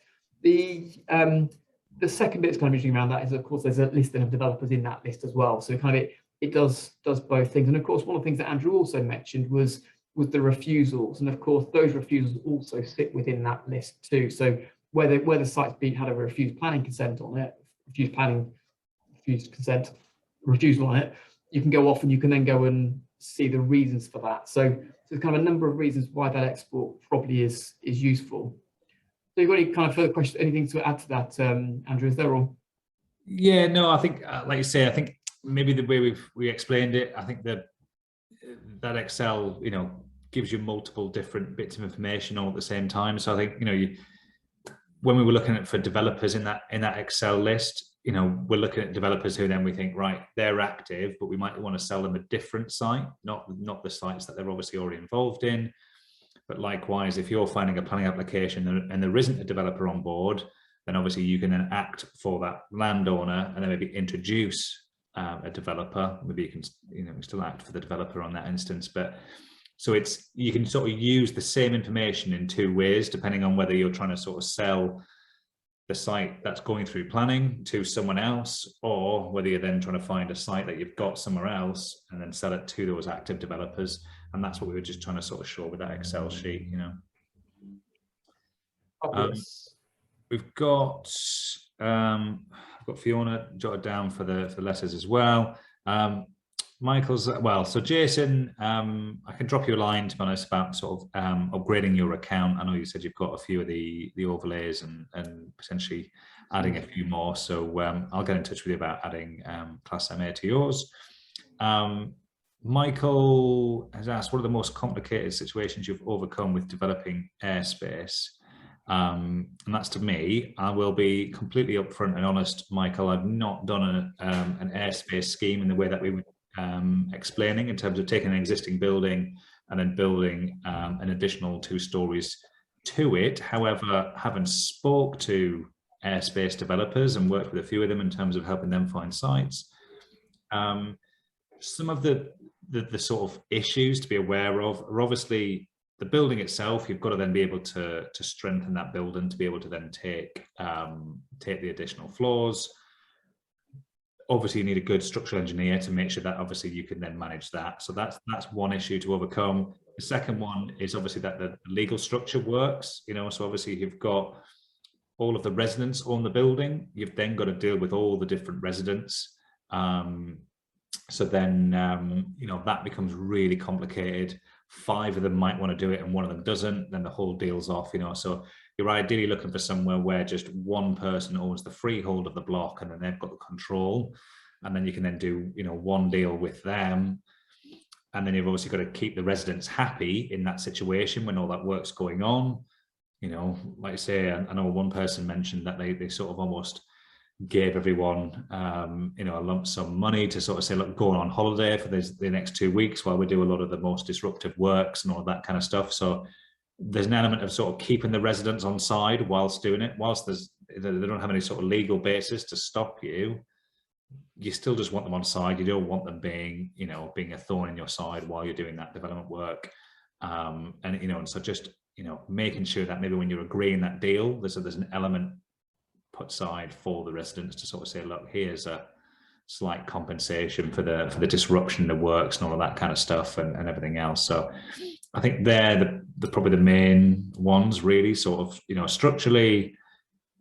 The second bit that's kind of interesting around that is, of course, there's a listing of developers in that list as well. So kind of it does both things. And of course, one of the things that Andrew also mentioned was the refusals. And of course, those refusals also sit within that list too. So where the site's had a refused planning consent on it, refusal on it, you can go off and you can then go and see the reasons for that. So there's kind of a number of reasons why that export probably is useful. So you've got any kind of further questions, anything to add to that, Andrew? Is there all? Yeah, no, I think, like you say, I think maybe the way we explained it, I think that Excel, gives you multiple different bits of information all at the same time. So I think, when we were looking at for developers in that Excel list, we're looking at developers who then we think, right, they're active, but we might want to sell them a different site, not the sites that they're obviously already involved in. But likewise, if you're finding a planning application and there isn't a developer on board, then obviously you can then act for that landowner and then maybe introduce a developer. Maybe you can still act for the developer on that instance. But so you can sort of use the same information in two ways, depending on whether you're trying to sort of sell the site that's going through planning to someone else, or whether you're then trying to find a site that you've got somewhere else and then sell it to those active developers. And that's what we were just trying to sort of show with that Excel sheet, We've got I've got Fiona jotted down for the letters as well. Michael's so Jason, I can drop you a line, to be honest, about sort of upgrading your account. I know you said you've got a few of the overlays and potentially adding a few more. So I'll get in touch with you about adding Class MA to yours. Michael has asked, what are the most complicated situations you've overcome with developing airspace? And that's to me. I will be completely upfront and honest, Michael. I've not done an airspace scheme in the way that we were explaining, in terms of taking an existing building and then building an additional 2 stories to it. However, having spoke to airspace developers and worked with a few of them in terms of helping them find sites, some of the sort of issues to be aware of are obviously the building itself. You've got to then be able to strengthen that building to be able to then take the additional floors. Obviously, you need a good structural engineer to make sure that obviously you can then manage that. So that's one issue to overcome. The second one is obviously that the legal structure works. So obviously you've got all of the residents on the building. You've then got to deal with all the different residents. So then, that becomes really complicated. 5 of them might want to do it and 1 of them doesn't, then the whole deal's off, So you're ideally looking for somewhere where just 1 person owns the freehold of the block and then they've got the control. And then you can then do, 1 deal with them. And then you've obviously got to keep the residents happy in that situation when all that work's going on. Like I say, I know one person mentioned that they sort of almost gave everyone a lump sum money to sort of say, look, go on holiday for the next 2 weeks while we do a lot of the most disruptive works and all of that kind of stuff. So there's an element of sort of keeping the residents on side whilst doing it, whilst they don't have any sort of legal basis to stop you. You still just want them on side. You don't want them being a thorn in your side while you're doing that development work. And so just making sure that maybe when you're agreeing that deal, there's an element put aside for the residents to sort of say, look, here's a slight compensation for the disruption, the works and all of that kind of stuff and everything else. So I think they're probably the main ones, really. Sort of, you know, structurally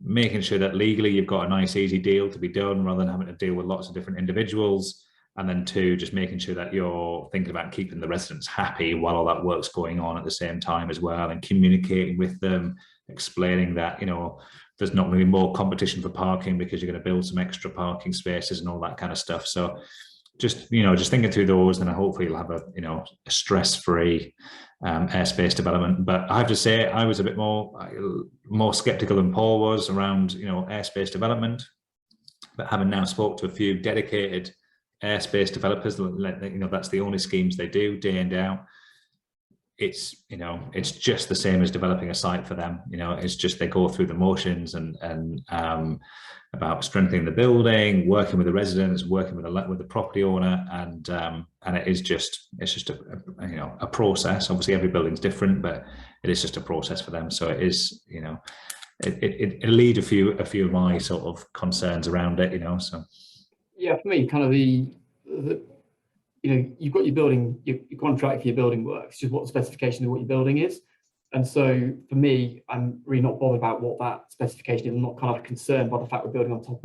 making sure that legally you've got a nice easy deal to be done rather than having to deal with lots of different individuals. And then 2, just making sure that you're thinking about keeping the residents happy while all that work's going on at the same time as well, and communicating with them, explaining that, you know, there's not going to be more competition for parking because you're going to build some extra parking spaces and all that kind of stuff. So just, you know, just thinking through those, and hopefully you'll have a, you know, a stress-free airspace development. But I have to say, I was a bit more skeptical than Paul was around, you know, airspace development. But having now spoke to a few dedicated airspace developers, you know, that's the only schemes they do day in, day out. It's, you know, it's just the same as developing a site for them. You know, it's just they go through the motions and about strengthening the building, working with the residents, working with the property owner, and it is just, it's just a you know, a process. Obviously, every building's different, but it is just a process for them. So it is, you know, it lead a few of my sort of concerns around it. You know, so yeah, for me, kind of the you know, you've got your building, your contract for your building works, just what the specification of what your building is. And so for me, I'm really not bothered about what that specification is. I'm not kind of concerned by the fact we're building on top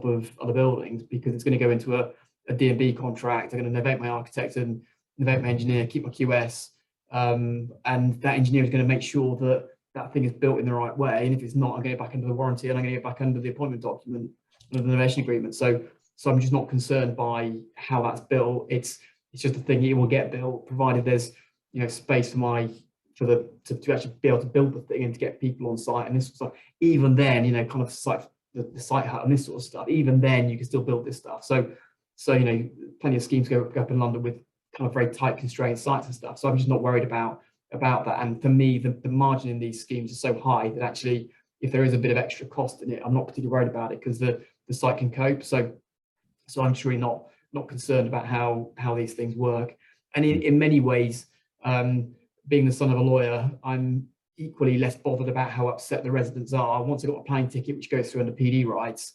of other buildings, because it's going to go into a D&B contract. I'm going to novate my architect and novate my engineer, keep my QS, and that engineer is going to make sure that that thing is built in the right way. And if it's not, I'm going to go back under the warranty, and I'm going to go back under the appointment document, under the novation agreement. So I'm just not concerned by how that's built. It's just a thing, it will get built, provided there's, you know, space to actually be able to build the thing and to get people on site and this sort of stuff. Even then, you know, kind of the site hut and this sort of stuff, even then you can still build this stuff. So you know, plenty of schemes go up in London with kind of very tight constrained sites and stuff. So I'm just not worried about that. And for me, the margin in these schemes is so high that actually, if there is a bit of extra cost in it, I'm not particularly worried about it, because the site can cope. So I'm just really not concerned about how these things work. And in many ways, being the son of a lawyer, I'm equally less bothered about how upset the residents are. Once I've got a planning ticket which goes through under PD rights,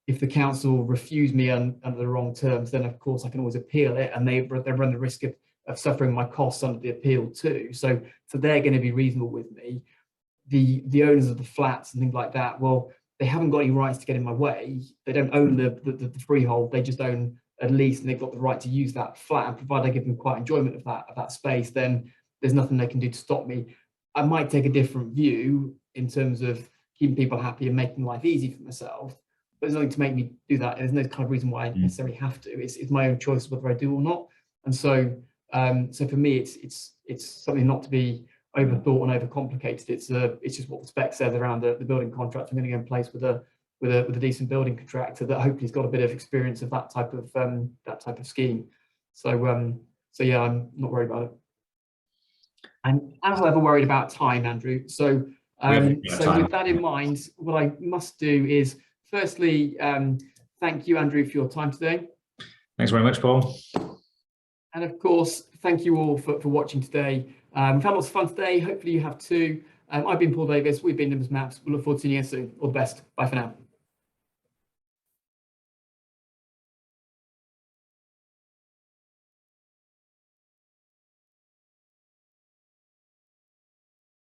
if the council refuse me under the wrong terms, then of course I can always appeal it, and they run the risk of suffering my costs under the appeal too. So they're going to be reasonable with me. The owners of the flats and things like that, well, they haven't got any rights to get in my way. They don't own the freehold. They just own a lease, and they've got the right to use that flat. And provided I give them quiet enjoyment of that space, then there's nothing they can do to stop me. I might take a different view in terms of keeping people happy and making life easy for myself, but there's nothing to make me do that. There's no kind of reason why I necessarily have to. It's my own choice whether I do or not. And so for me, it's something not to be overthought and overcomplicated. It's just what the spec says around the building contract. I'm going to go in place with a decent building contractor that hopefully has got a bit of experience of that type of scheme. So yeah, I'm not worried about it. And as I ever worried about time, Andrew. So with that in mind, what I must do is firstly thank you, Andrew, for your time today. Thanks very much, Paul. And of course, thank you all for watching today. We've had lots of fun today. Hopefully you have too. I've been Paul Davis. We've been Nimbus Maps. We look forward to seeing you soon. All the best. Bye for now.